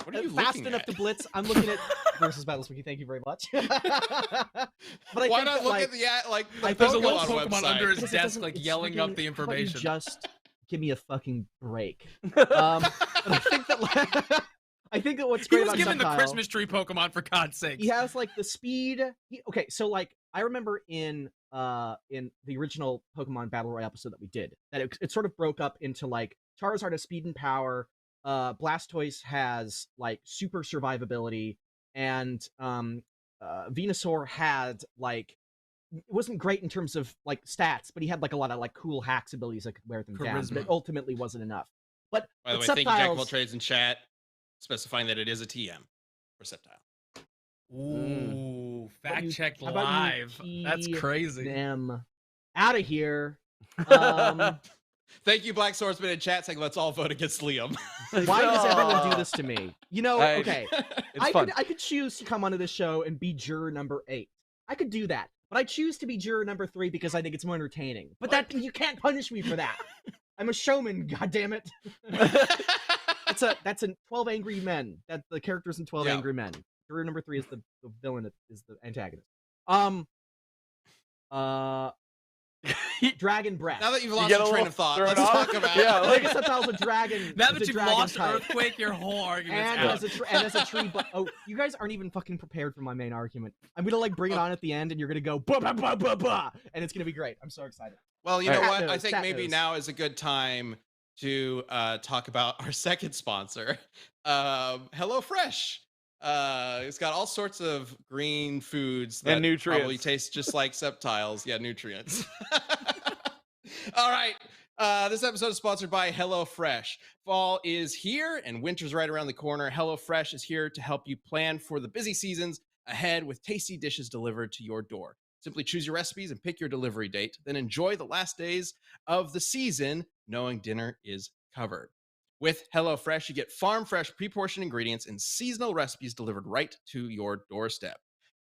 What are you Fast looking enough at? to blitz. I'm looking at Versus Battles Wiki. Thank you very much. But I Why think not that, look like, at the like the I think There's a that little Pokemon Pokemon website? under his because it desk, doesn't- like it's yelling up fucking- the how about you information. Just give me a fucking break. But I think that I think that what's He great was about given the Sceptile, Christmas tree Pokemon for God's sake. he has like the speed. Okay, so like I remember in the original Pokemon Battle Royale episode that we did, that it sort of broke up into like Charizard has speed and power, Blastoise has like super survivability, and Venusaur had like it wasn't great in terms of like stats, but he had like a lot of like cool hacks abilities that could wear them down. But Charisma. it ultimately wasn't enough. But By the way, but thank you, Jackable Sceptile's- Trades in chat, specifying that it is a TM for Sceptile. Ooh, fact you- checked how about you live. That's key crazy. them out of here. Thank you, Black Swordsman in chat saying let's all vote against Liam. Why does everyone do this to me? You know, I- okay. It's fun. I could choose to come onto this show and be juror number 8. I could do that. But I choose to be juror number 3 because I think it's more entertaining. But that you can't punish me for that. I'm a showman, goddammit. That's in 12 Angry Men. That the characters in 12 Yeah. Angry Men. Juror number 3 is the villain, is the antagonist. Dragon Breath. Now that you've lost get your a train little of thought, thrown let's off? talk about Yeah, it. like- Mega Sceptile's a dragon. Now is that a you've dragon lost type. Earthquake, your whole argument's And out. as a tree, but oh, you guys aren't even fucking prepared for my main argument. I'm gonna like bring it on at the end, and you're gonna go bah, bah, bah, bah, bah, and it's gonna be great. I'm so excited. Well, you know Cat what? I knows, think cat maybe knows. now is a good time to talk about our second sponsor, HelloFresh. It's got all sorts of green foods that And nutrients. probably taste just like Sceptiles. Yeah, nutrients. All right. This episode is sponsored by HelloFresh. Fall is here and winter's right around the corner. HelloFresh is here to help you plan for the busy seasons ahead with tasty dishes delivered to your door. Simply choose your recipes and pick your delivery date, then enjoy the last days of the season knowing dinner is covered. With HelloFresh, you get farm fresh, pre-portioned ingredients and seasonal recipes delivered right to your doorstep.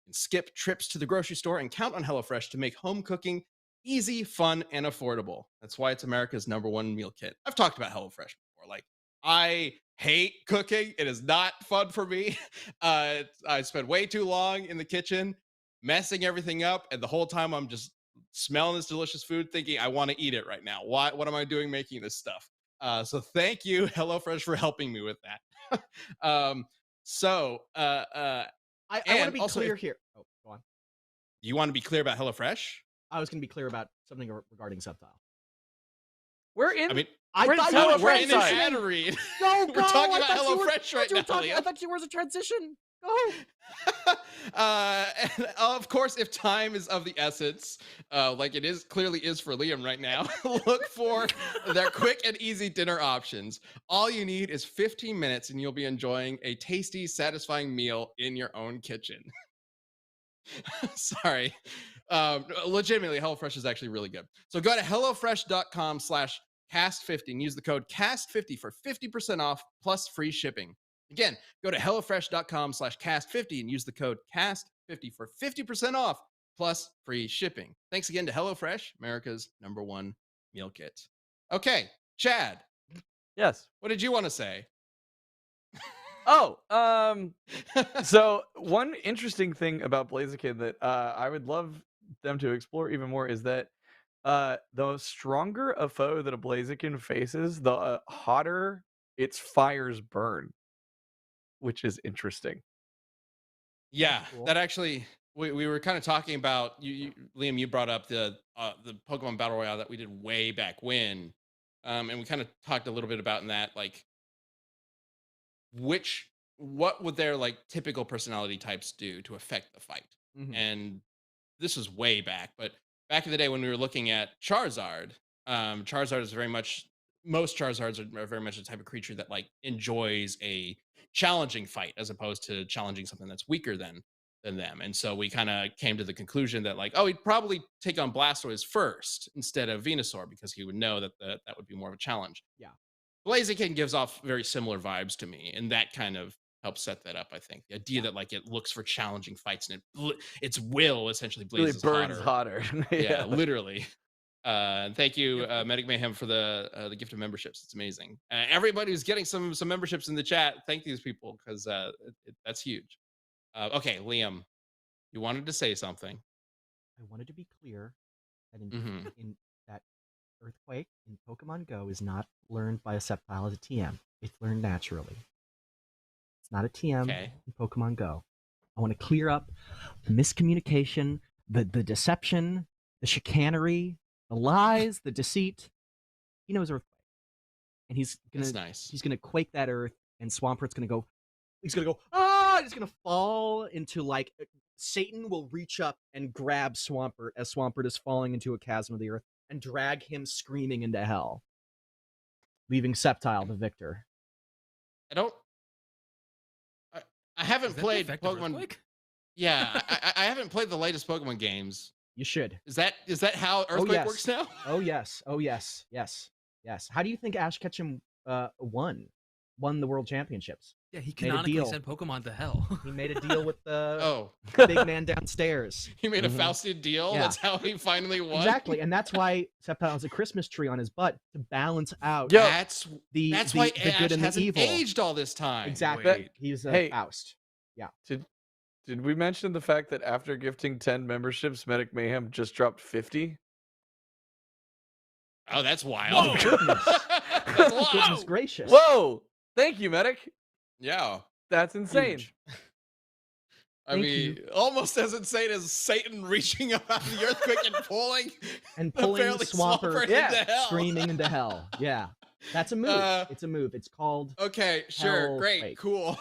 You can skip trips to the grocery store and count on HelloFresh to make home cooking easy, fun, and affordable. That's why it's America's #1 meal kit. I've talked about HelloFresh before. Like, I hate cooking. It is not fun for me. I spend way too long in the kitchen messing everything up, and the whole time I'm just smelling this delicious food thinking I want to eat it right now. What am I doing making this stuff? So thank you, HelloFresh, for helping me with that. I want And to be also, clear if- here. Oh, go on. you want to be clear about HelloFresh? I was gonna be clear about something regarding Sceptile. We're in. I mean, I We're in thought Hello you were we're in an Fresh ad transitioning. read. No, We're go. talking I about thought you were- HelloFresh right now, Liam. I thought there was a transition. Go. And of course, if time is of the essence, like it is clearly is for Liam right now, look for their quick and easy dinner options. All you need is 15 minutes and you'll be enjoying a tasty, satisfying meal in your own kitchen. Sorry. Legitimately, HelloFresh is actually really good. So go to HelloFresh.com/ cast50 and use the code cast50 for 50% off plus free shipping. Again, go to hellofresh.com/cast50 and use the code cast50 for 50% off plus free shipping. Thanks again to HelloFresh, America's #1 meal kit. Okay, Chad, Yes. what did you want to say? Oh, so one interesting thing about Blaziken that I would love them to explore even more is that the stronger a foe that a Blaziken faces, the hotter its fires burn, which is interesting. Yeah, cool. that actually we were kind of talking about Liam. You brought up the Pokemon Battle Royale that we did way back when, and we kind of talked a little bit about in that like what would their like typical personality types do to affect the fight, and this was way back, but back in the day when we were looking at Charizard, Charizard is very much most Charizards are very much the type of creature that like enjoys a challenging fight as opposed to challenging something that's weaker than them. And so we kind of came to the conclusion that like, oh, he'd probably take on Blastoise first instead of Venusaur because he would know that that would be more of a challenge. Yeah. Blaziken gives off very similar vibes to me, and that kind of helps set that up. I think the idea that like it looks for challenging fights and its will essentially blazes Really burns hotter. hotter. Literally. Thank you, Medic Mayhem, for the gift of memberships. It's amazing. Everybody who's getting some memberships in the chat, thank these people because that's huge. Okay, Liam, you wanted to say something. I wanted to be clear that in that Earthquake in Pokemon Go is not learned by a Sceptile as a TM. It's learned naturally. It's not a TM in Pokemon Go. I want to clear up the miscommunication, the deception, the chicanery, the lies, the deceit. He knows Earthquake, and he's gonna quake that Earth, and Swampert's gonna go. He's gonna go. He's gonna fall into like Satan will reach up and grab Swampert as Swampert is falling into a chasm of the Earth and drag him screaming into hell, leaving Sceptile the victor. I haven't played Pokemon. Yeah, I haven't played the latest Pokemon games. You should. Is that how Earthquake works now? Oh yes. How do you think Ash Ketchum won the world championships? Yeah, he canonically sent Pokemon to hell. He made a deal with the big man downstairs. He made a Faustian deal. Yeah. That's how he finally won. Exactly, and that's why Sceptile has a Christmas tree on his butt to balance out. That's why the Ash good and the hasn't evil. aged all this time. Exactly. He's a Faust. Yeah. Did we mention the fact that after gifting 10 memberships, Medic Mayhem just dropped 50? Oh, that's wild. Oh, goodness. That's wild. Goodness gracious. Whoa! Thank you, Medic. Yeah. That's insane. Huge. I mean, almost as insane as Satan reaching up out of the Earthquake and pulling Swampert into hell. Screaming into hell. Yeah. That's a move. It's a move. It's called Okay, sure. Great. Quake. Cool.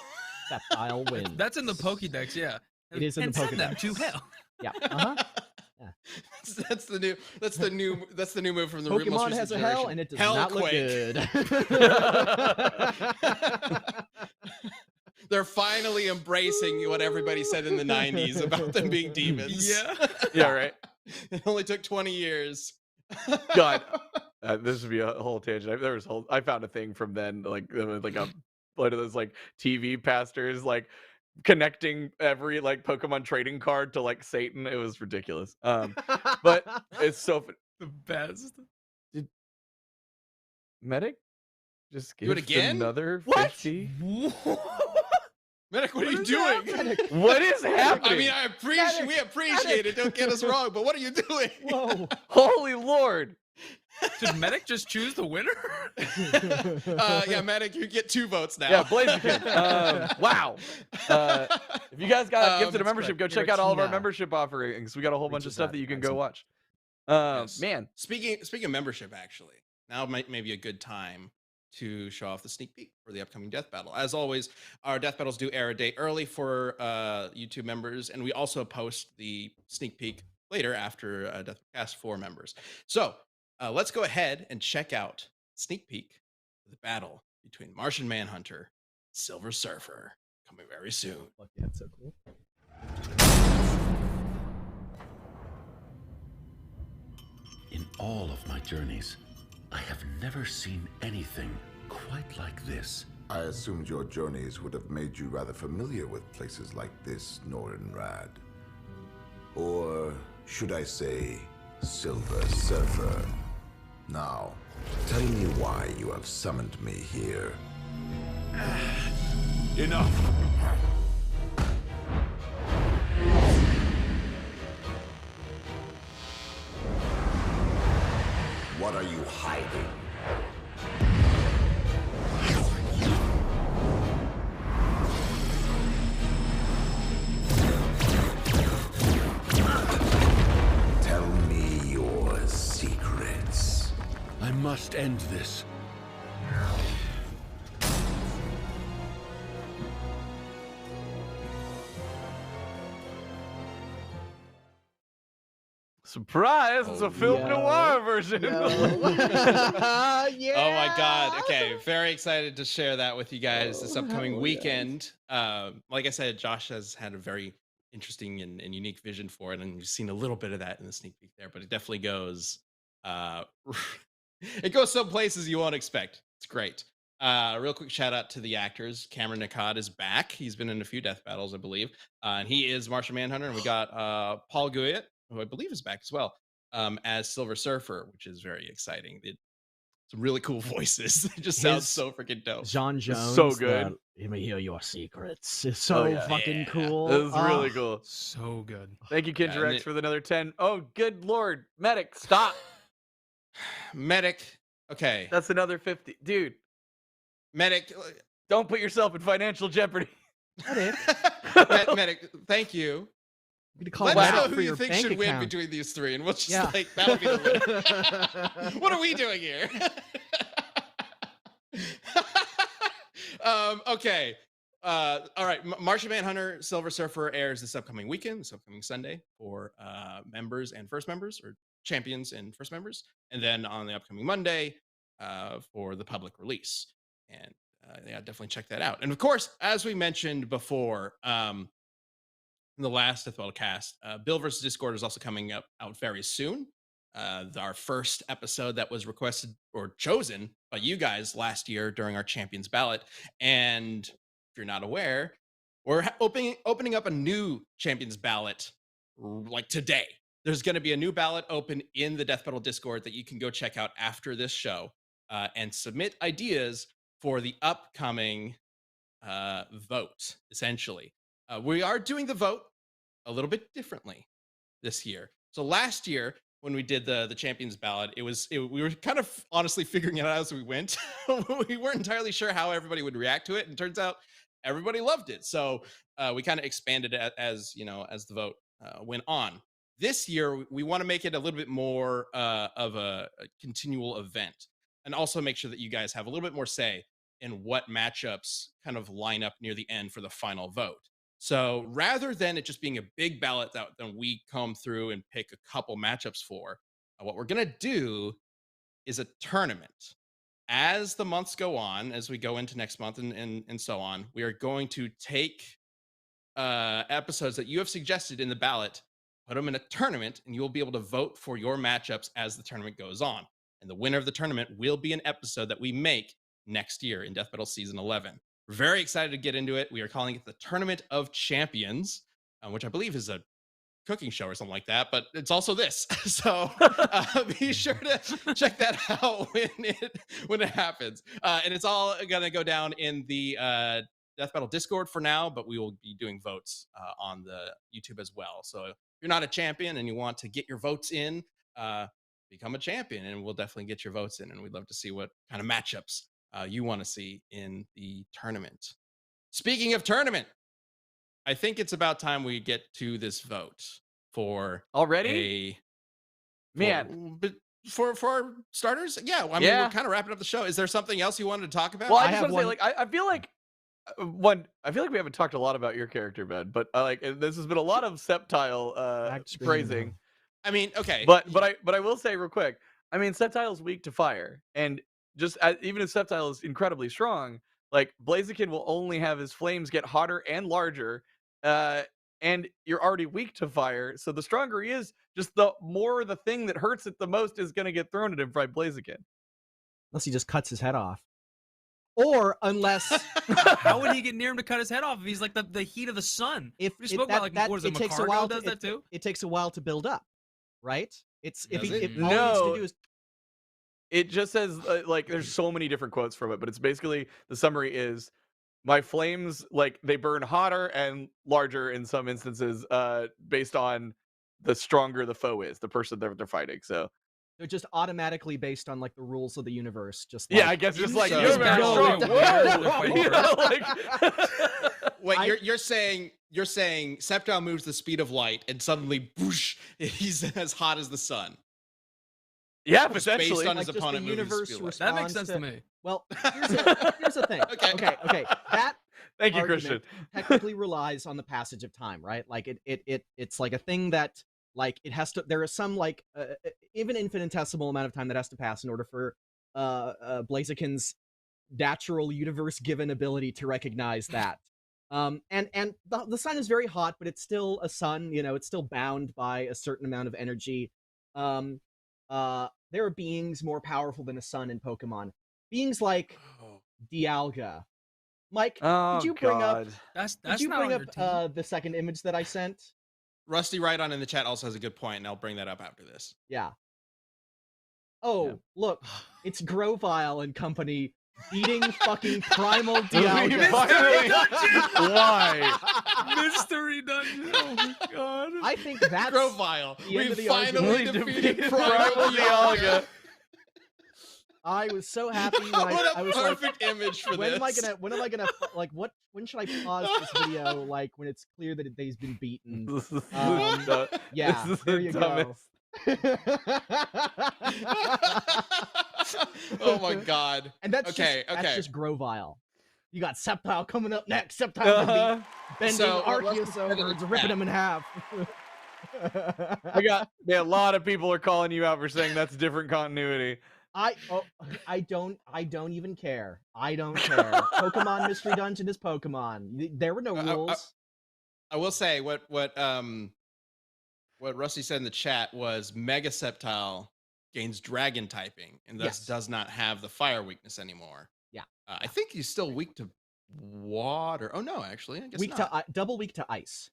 Sceptile wins. That's in the Pokédex, yeah. It is in the Pokédex. Send them to hell. Yeah. That's the new move from the Pokemon has a hell and it does not look good. They're finally embracing what everybody said in the 90s about them being demons. Yeah. Yeah, right. It only took 20 years. God. This would be a whole tangent. I found a thing from then, like one of those like TV pastors like connecting every like Pokemon trading card to like Satan. It was ridiculous. But it's so the best. Did Medic just do it again? Another what? 50? Medic, what are you doing? What is happening? I mean, we appreciate it. Don't get us wrong, but what are you doing? Whoa! Holy Lord! Did Medic just choose the winner? Yeah, Medic, you get 2 votes now. Yeah, Blaziken. Wow. If you guys got gifted a membership, go check out all of our membership offerings. We got a whole bunch of stuff that you can go watch. Yes. Man, speaking of membership, actually, now might be a good time to show off the sneak peek for the upcoming death battle. As always, our death battles do air a day early for YouTube members, and we also post the sneak peek later after Deathcast for members. So let's go ahead and check out sneak peek of the battle between Martian Manhunter and Silver Surfer coming very soon. Fuck yeah, that's so cool. In all of my journeys, I have never seen anything quite like this. I assumed your journeys would have made you rather familiar with places like this, Nordenrad. Or should I say, Silver Surfer? Now, tell me why you have summoned me here. Enough! What are you hiding? Tell me your secrets. I must end this. Surprise! It's a film noir version. Yeah. Oh my god. Okay, very excited to share that with you guys this upcoming hell weekend. Like I said, Josh has had a very interesting and unique vision for it, and you've seen a little bit of that in the sneak peek there, but it definitely goes it goes some places you won't expect. It's great. Real quick shout out to the actors. Cameron Nakad is back. He's been in a few death battles, I believe. And he is Martian Manhunter, and we got Paul Guyot, who I believe is back as well, as Silver Surfer, which is very exciting. Some really cool voices. It just sounds so freaking dope. John Jones. so good. Let me hear your secrets. It's so fucking cool. This is really cool. So good. Thank you, Kindred and X, for another 10. Oh, good lord. Medic, stop. Medic. Okay. That's another 50. Dude, Medic. don't put yourself in financial jeopardy. Medic, thank you. I'm gonna call Let that us know out who for you your think bank should win account. between these three, and we'll just Yeah. like that'll be the winner. What are we doing here? Okay. All right. Martian Manhunter Silver Surfer airs this upcoming weekend, this upcoming Sunday for members and first members, or champions and first members, and then on the upcoming Monday for the public release. And yeah, definitely check that out. And of course, as we mentioned before, in the last Death Battle cast, Bill versus Discord is also coming out very soon. Our first episode that was requested or chosen by you guys last year during our Champions Ballot. And if you're not aware, we're opening up a new Champions Ballot like today. There's going to be a new ballot open in the Death Battle Discord that you can go check out after this show and submit ideas for the upcoming vote, essentially. We are doing the vote a little bit differently this year. So last year, when we did the Champions Ballot, we were kind of honestly figuring it out as we went. We weren't entirely sure how everybody would react to it, and it turns out everybody loved it. So we kind of expanded it as the vote went on. This year, we want to make it a little bit more of a continual event, and also make sure that you guys have a little bit more say in what matchups kind of line up near the end for the final vote. So rather than it just being a big ballot that then we come through and pick a couple matchups for, what we're going to do is a tournament. As the months go on, as we go into next month and so on, we are going to take episodes that you have suggested in the ballot, put them in a tournament, and you will be able to vote for your matchups as the tournament goes on. And the winner of the tournament will be an episode that we make next year in Death Battle Season 11. We're very excited to get into it. We are calling it the Tournament of Champions, which I believe is a cooking show or something like that, but it's also this. So be sure to check that out when it happens. And it's all going to go down in the Death Battle Discord for now, but we will be doing votes on the YouTube as well. So if you're not a champion and you want to get your votes in, become a champion, and we'll definitely get your votes in. And we'd love to see what kind of matchups you want to see in the tournament. Speaking of tournament, I think it's about time we get to this vote for Already? for our starters. Yeah, I mean, we're kind of wrapping up the show. Is there something else you wanted to talk about? Well, I just want to say, like, I feel like I feel like we haven't talked a lot about your character, Ben, but this has been a lot of Sceptile praising. I mean, okay, but I will say real quick. I mean, Sceptile's weak to fire, and just even if Sceptile is incredibly strong, like Blaziken will only have his flames get hotter and larger, and you're already weak to fire. So the stronger he is, just the more the thing that hurts it the most is going to get thrown at him by Blaziken. unless he just cuts his head off, or unless How would he get near him to cut his head off if he's like the heat of the sun? if We spoke about like what is it, takes a Macargo while does that too? it takes a while to build up, right? It's if, Does he, it? if all he needs to No. do is It just says like there's so many different quotes from it, but it's basically the summary is my flames like they burn hotter and larger in some instances based on the stronger the foe is, the person they're fighting. So they're just automatically based on like the rules of the universe. Just yeah, like, I guess just you like say you're it's very not strong. really weird that they're Whoa! fighting You know, like Wait, you're saying Sceptile moves the speed of light and suddenly whoosh, he's as hot as the sun. yeah, Just potentially. based on like his just the opponent moving the universe speed of light. That makes responds sense to me. Well, here's the thing. Okay. Okay. That Thank you, argument Christian. technically relies on the passage of time, right? Like it's like a thing that like it has to. There is some like even infinitesimal amount of time that has to pass in order for Blaziken's natural universe given ability to recognize that. And the sun is very hot, but it's still a sun. You know, it's still bound by a certain amount of energy. There are beings more powerful than a sun in Pokemon. Beings like Dialga. Mike, Oh, did you bring up? God. That's Did you not bring on up your team. the second image that I sent? Rusty Rydon in the chat also has a good point, and I'll bring that up after this. Yeah. Oh, Yeah. look, it's Grovile and company beating fucking Primal We Dialga. finally- Why? Mystery dungeon. Oh my god. I think that's Grovile, the end of we the finally argument. defeated Primal Primal Dialga. Dialga. I was so happy when What I a was like, perfect image for when this. am I gonna like when should I pause this video like when it's clear that he's been beaten? This is Um, the- Yeah, this is there the you go. dumbest. Oh my god. And that's Okay, that's okay. just Grovile. You got Sceptile coming up next. Sceptile gonna be bending So, let's Arceus just get into over, the ripping chat. him in half. A lot of people are calling you out for saying that's different continuity. I don't even care. I don't care. Pokemon Mystery Dungeon is Pokemon. There were no rules. I will say what Rusty said in the chat was Mega Sceptile gains dragon typing and thus Yes. does not have the fire weakness anymore. Yeah. I think he's still weak to water. Oh no, actually, I guess Weak not. to double weak to ice.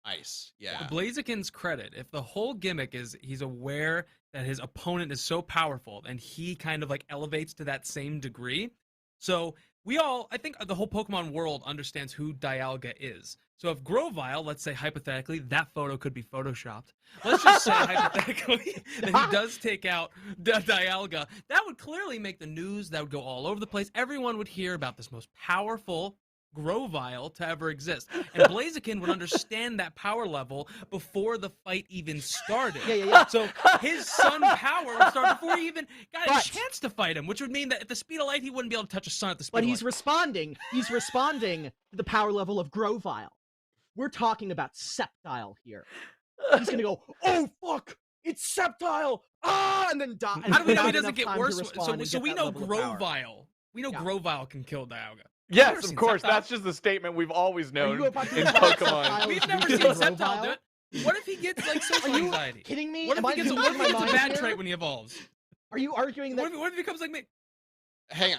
Ice. Yeah. To Blaziken's credit, if the whole gimmick is he's aware that his opponent is so powerful and he kind of like elevates to that same degree. So I think the whole Pokemon world understands who Dialga is. So if Grovile, let's say hypothetically, that photo could be photoshopped. Let's just say hypothetically that he does take out Dialga. That would clearly make the news. That would go all over the place. Everyone would hear about this most powerful Grovile to ever exist. And Blaziken would understand that power level before the fight even started. Yeah. So his sun power would start before he even got But- a chance to fight him, which would mean that at the speed of light, he wouldn't be able to touch a sun at the speed But of he's light. responding. He's responding to the power level of Grovile. We're talking about Sceptile here. He's gonna go, oh fuck, it's Sceptile, and then die. How do we know he not doesn't enough get time to worse? respond and So get we that know level of power. Grovile. We know Yeah. Grovile can kill Dialga. Yes, never of seen course. Sceptile. That's just the statement we've always Are known you about to in talk about Pokemon. Sceptile We've as never weak seen as Sceptile Grovile? do it. What if he gets like Are social you anxiety? kidding me? What if Am he I gets a losing my mind bad here? trait when he evolves? Are you arguing that? What if he becomes like me? Hang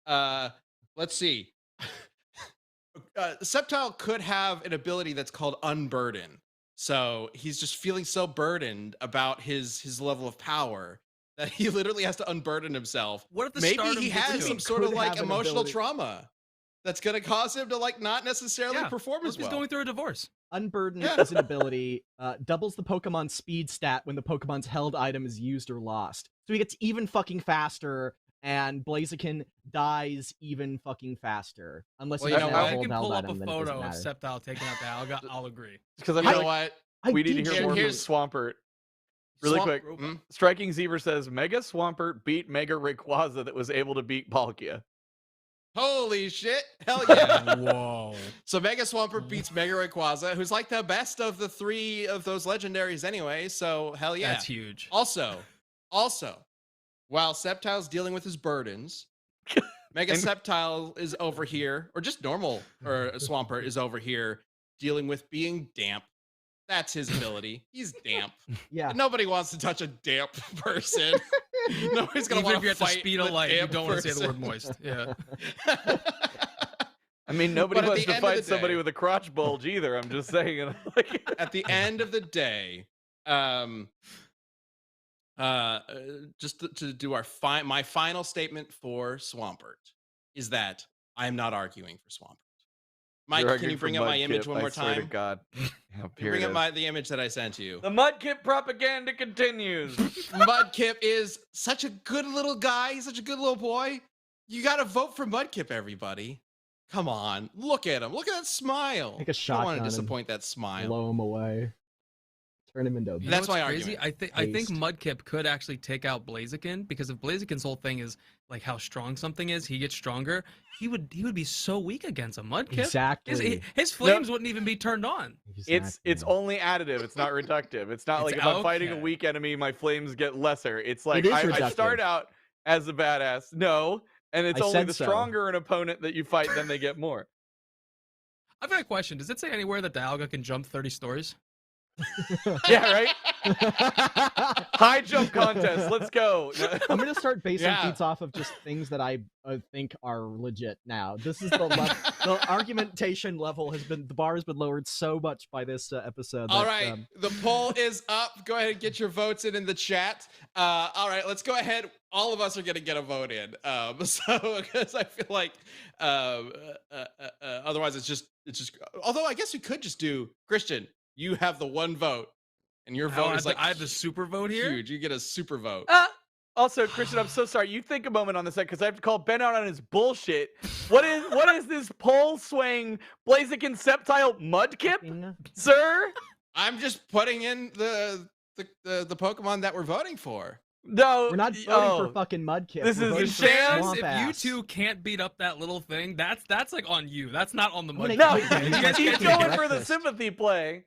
on. Let's see. Sceptile could have an ability that's called Unburden. So he's just feeling so burdened about his level of power that he literally has to unburden himself. What if the Maybe stardom he gets has to some him? sort of Could like have an emotional ability. trauma that's going to cause him to like not necessarily Yeah. perform What as if he's well. going through a divorce? Unburden Yeah. is an ability, doubles the Pokemon speed stat when the Pokemon's held item is used or lost. So he gets even fucking faster, and Blaziken dies even fucking faster. Unless Well, he you doesn't know have what? a I hold can held pull up item, a then it doesn't photo of matter. Sceptile taking out Dialga. I'll agree. Because I You feel know like what? we need to did hear share more from his- Swampert. Really Swamp- quick, Mm. Striking Zebra says Mega Swampert beat Mega Rayquaza that was able to beat Palkia. Holy shit. Hell yeah. Whoa. So Mega Swampert beats Mega Rayquaza, who's like the best of the three of those legendaries anyway. So hell yeah. That's huge. Also, while Sceptile's dealing with his burdens, Mega And- Sceptile is over here, or just normal, or Swampert is over here dealing with being damp. That's his ability. He's damp. Yeah. And nobody wants to touch a damp person. Nobody's gonna Even want if you have to fight speed a the light, you damn don't want to say the word person. moist. Yeah. I mean, nobody But at wants the to end of fight the somebody day- with a crotch bulge either. I'm just saying. Like, At the end of the day, just to do my final statement for Swampert is that I am not arguing for Swampert. Mike, you're can you arguing for bring up my image Mudkip, one more I swear to time? God. Yeah, Can you here bring it up is. the image that I sent you. The Mudkip propaganda continues. Mudkip is such a good little guy. He's such a good little boy. You got to vote for Mudkip, everybody. Come on. Look at him. Look at that smile. Take a I don't want shotgun to and disappoint that smile. Blow him away. Turn him into a You That's know my what's crazy. argument. I think Paste. Mudkip could actually take out Blaziken, because if Blaziken's whole thing is like how strong something is, he gets stronger. He would be so weak against a Mudkip. Exactly. His flames wouldn't even be turned on. It's only additive. It's not reductive. It's not It's like if I'm fighting a okay. weak enemy, my flames get lesser. It's like is I start reductive. out as a badass. No, and it's I only said the so. stronger an opponent that you fight, then they get more. I've got a question. Does it say anywhere that Dialga can jump 30 stories? Yeah, right. High jump contest. Let's go. I'm gonna start basing Yeah. feats off of just things that I think are legit now. This is the the argumentation level the bar has been lowered so much by this episode. All that, right, the poll is up. Go ahead and get your votes in the chat. All right, let's go ahead. All of us are going to get a vote in. So because I feel like otherwise it's just. Although I guess we could just do Christian. You have the one vote, and your vote is like I have the super vote here. huge. You get a super vote. Also, Christian, I'm so sorry. You think a moment on this because I have to call Ben out on his bullshit. What is this pole swaying Blaziken Sceptile Mudkip, fucking- sir? I'm just putting in the Pokemon that we're voting for. No, We're not voting for fucking Mudkip. This We're is a voting for sham. Swamp If Ass. you two can't beat up that little thing, that's like on you. That's not on the I'm gonna- Mudkip. No, Wait, You guys he's can't going do it. for the breakfast. sympathy play.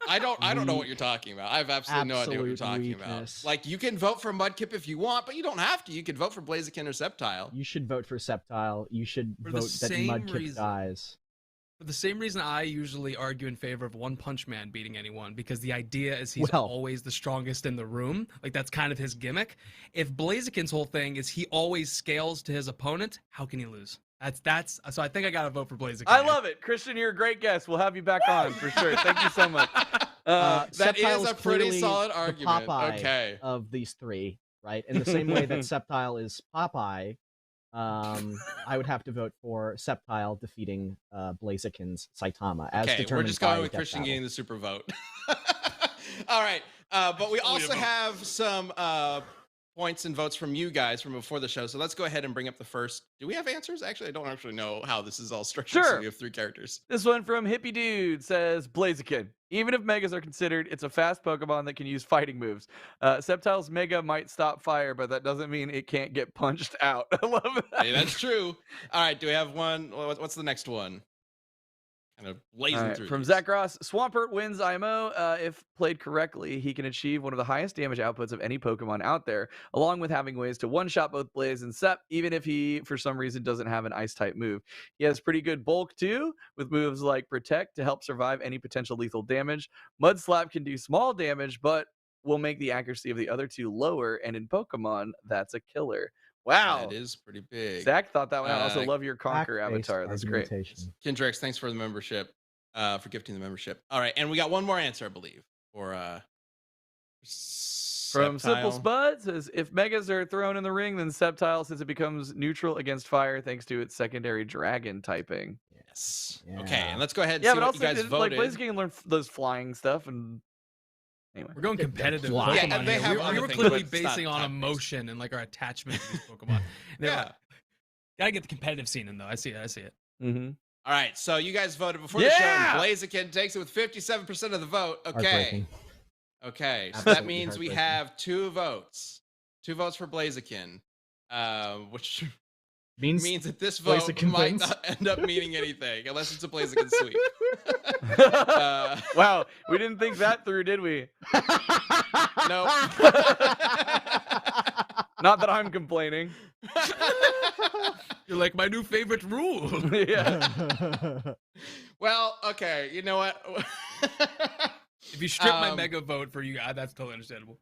I don't know what you're talking about. I have absolutely no idea what you're Absolute talking weakness. about. Like, you can vote for Mudkip if you want, but you don't have to. You can vote for Blaziken or Sceptile. You should vote for Sceptile. You should For the vote that same Mudkip reason. dies. For the same reason I usually argue in favor of One Punch Man beating anyone, because the idea is he's Well- always the strongest in the room. Like, that's kind of his gimmick. If Blaziken's whole thing is he always scales to his opponent, how can he lose? That's so I think I gotta vote for Blaziken. I love it, Christian. You're a great guest. We'll have you back on for sure. Thank you so much. That Sceptile is a pretty clearly solid the argument. Popeye Okay. of these three, right? In the same way that Sceptile is Popeye, I would have to vote for Sceptile defeating Blaziken's Saitama, as Okay, determined we're just by going with Death Christian Battle. getting the super vote. All right, but we also have some points and votes from you guys from before the show. So let's go ahead and bring up the first. Do we have answers? Actually, I don't actually know how this is all structured. Sure. So we have 3 characters. This one from Hippie Dude says Blaziken. Even if Megas are considered, it's a fast Pokemon that can use fighting moves. Sceptile's Mega might stop fire, but that doesn't mean it can't get punched out. I love that. Hey, that's true. All right, do we have one? What's the next one? Kind of blazing All right, through. from these. Zach Ross, Swampert wins IMO. If played correctly, he can achieve one of the highest damage outputs of any Pokemon out there, along with having ways to one-shot both Blaze and Sep, even if he, for some reason, doesn't have an Ice-type move. He has pretty good bulk, too, with moves like Protect to help survive any potential lethal damage. Mud Slap can do small damage, but will make the accuracy of the other 2 lower, and in Pokemon, that's a killer. Wow. That is pretty big. Zach thought that one out. I also Uh, love your Conquer Fact-based avatar. That's great. argumentation. Kendrix, thanks for the membership, for gifting the membership. All right, and we got one more answer, I believe, for From Simple Sceptile. Spud says, if Megas are thrown in the ring, then Sceptile, since it becomes neutral against fire thanks to its secondary dragon typing. Yes. Yeah. Okay, and let's go ahead and Yeah, see but what also, you guys like, voted. Blaziken can learn those flying stuff, and anyway. We're going competitive. Yeah, Pokemon and they here. have We other were things, clearly but it's not basing on time-based. emotion and like our attachment to these Pokemon. Yeah. Gotta get the competitive scene in though. I see it. Mm-hmm. All right, so you guys voted before Yeah! the show, and Blaziken takes it with 57% of the vote. Okay. Heartbreaking. Okay, so that Absolutely means we heartbreaking. have 2 votes. 2 votes for Blaziken, which means that this vote Blaziken might wins. not end up meaning anything unless it's a Blaziken sweep. Wow, we didn't think that through, did we? No. Not that I'm complaining. You're like my new favorite rule. Yeah. Well, okay, you know what? If you strip my Um, mega vote for you, that's totally understandable.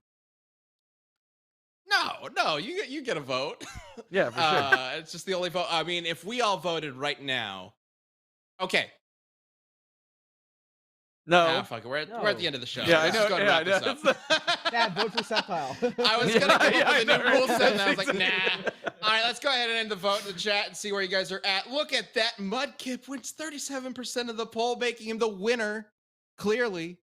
No, you get a vote. Yeah, for sure. It's just the only vote. I mean, if we all voted right now, okay. No. Fuck it. We're at the end of the show. Yeah, Let's I know. just go and Yeah, wrap this up. Dad, vote for Sceptile. I was gonna come Yeah, up with a I new know, rule right? set, and I was like, nah. All right, let's go ahead and end the vote in the chat and see where you guys are at. Look at that. Mudkip wins 37% of the poll, making him the winner. Clearly,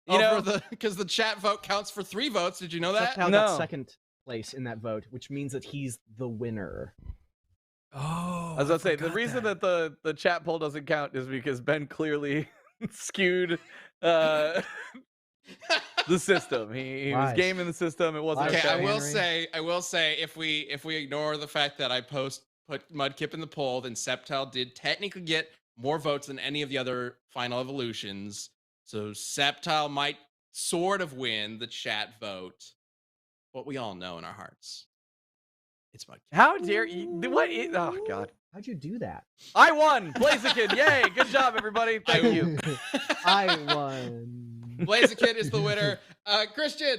because the chat vote counts for 3 votes. Did you know that? Sceptile No. got second place in that vote, which means that he's the winner. Oh, I was gonna say the forgot reason that. that the chat poll doesn't count is because Ben clearly skewed the system. He was Lies. gaming the system. It wasn't Lies. Okay, okay. I will say, if we ignore the fact that I put Mudkip in the poll, then Sceptile did technically get more votes than any of the other final evolutions. So Sceptile might sort of win the chat vote. What we all know in our hearts, it's Mudkip. How dare you? Oh God! How'd you do that? I won. Blaziken. Yay! Good job, everybody. Thank you. I won. Blaziken is the winner. Christian,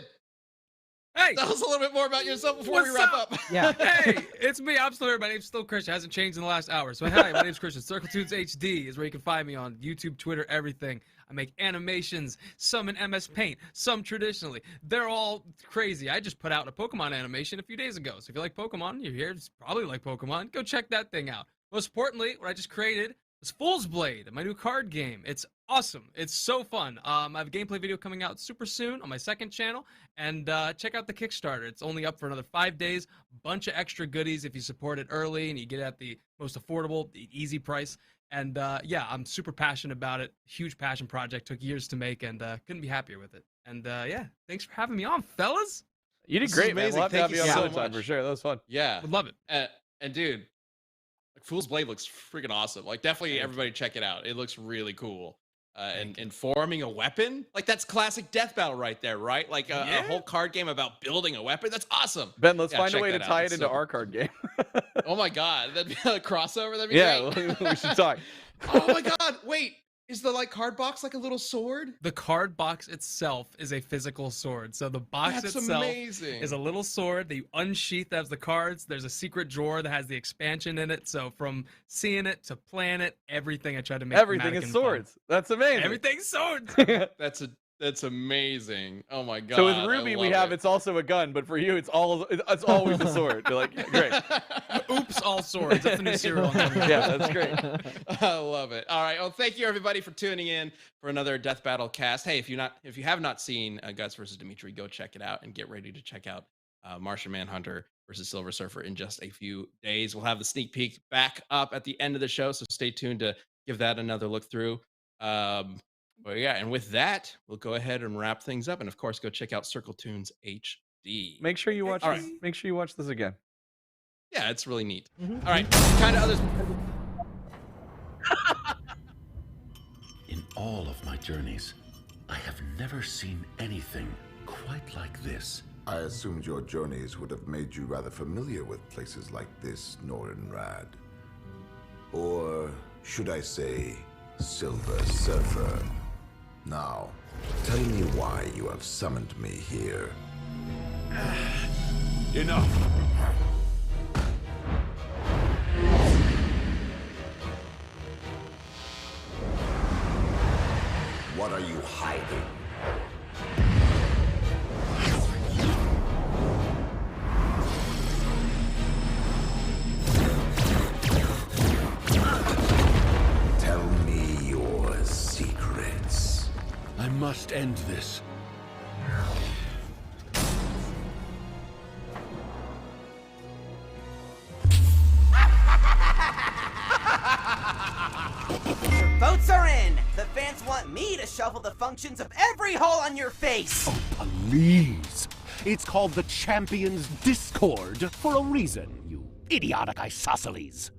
Hey, tell us a little bit more about yourself before we What's wrap up? up. Yeah. hey, it's me. I'm still here. My name's still Christian. Hasn't changed in the last hour. So hi, my name's Christian. Circle Tunes HD is where you can find me on YouTube, Twitter, everything. I make animations, some in MS Paint, some traditionally. They're all crazy. I just put out a Pokemon animation a few days ago. So if you like Pokemon, you're here. It's probably like Pokemon. Go check that thing out. Most importantly, what I just created was Fool's Blade, my new card game. It's awesome. It's so fun. I have a gameplay video coming out super soon on my second channel. And check out the Kickstarter. It's only up for another 5 days. Bunch of extra goodies if you support it early, and you get it at the most affordable, easy price. And yeah, I'm super passionate about it. Huge passion project. Took years to make, and couldn't be happier with it. And yeah, thanks for having me on, fellas. You did This is great, man. amazing. We'll have to Thank have you you on so another time much. for sure. That was fun. Yeah. Would love it. And dude, like Fool's Blade looks freaking awesome. Like definitely everybody check it out. It looks really cool. And forming a weapon, like that's classic death battle right there, right? Like a whole card game about building a weapon. That's awesome. Ben, let's Yeah, find a check way to that out. tie it It's into so our card game. Oh my god, that'd be a crossover. That'd be Yeah, great. we should talk. Oh my god, wait, is the like card box like a little sword? The card box itself is a physical sword. So the box That's itself amazing. is a little sword that you unsheath that has the cards. There's a secret drawer that has the expansion in it. So from seeing it to playing it, everything I tried to make Everything thematic is and fun. swords. That's amazing. Everything's swords. That's amazing. Oh my god. So with I Ruby, we love have it. it's also a gun, but for you, it's always a sword. You're like, great. Oops, all swords. That's the new serial. Yeah, that's great. I love it. All right. Well, thank you everybody for tuning in for another Death Battle cast. Hey, if you have not seen Guts versus Dimitri, go check it out and get ready to check out Martian Manhunter versus Silver Surfer in just a few days. We'll have the sneak peek back up at the end of the show, so stay tuned to give that another look through. But yeah, and with that, we'll go ahead and wrap things up, and of course, go check out Circle Tunes HD. Make sure you watch. All this. right. Make sure you watch this again. Yeah, it's really neat. Mhm. All right, kind of others. In all of my journeys, I have never seen anything quite like this. I assumed your journeys would have made you rather familiar with places like this, Rad. Or should I say, Silver Surfer? Now, tell me why you have summoned me here. Enough! What are you hiding? Tell me your secrets. I must end this. Votes are in! The fans want me to shuffle the functions of every hole on your face! Oh, please. It's called the Champions Discord for a reason, you idiotic isosceles.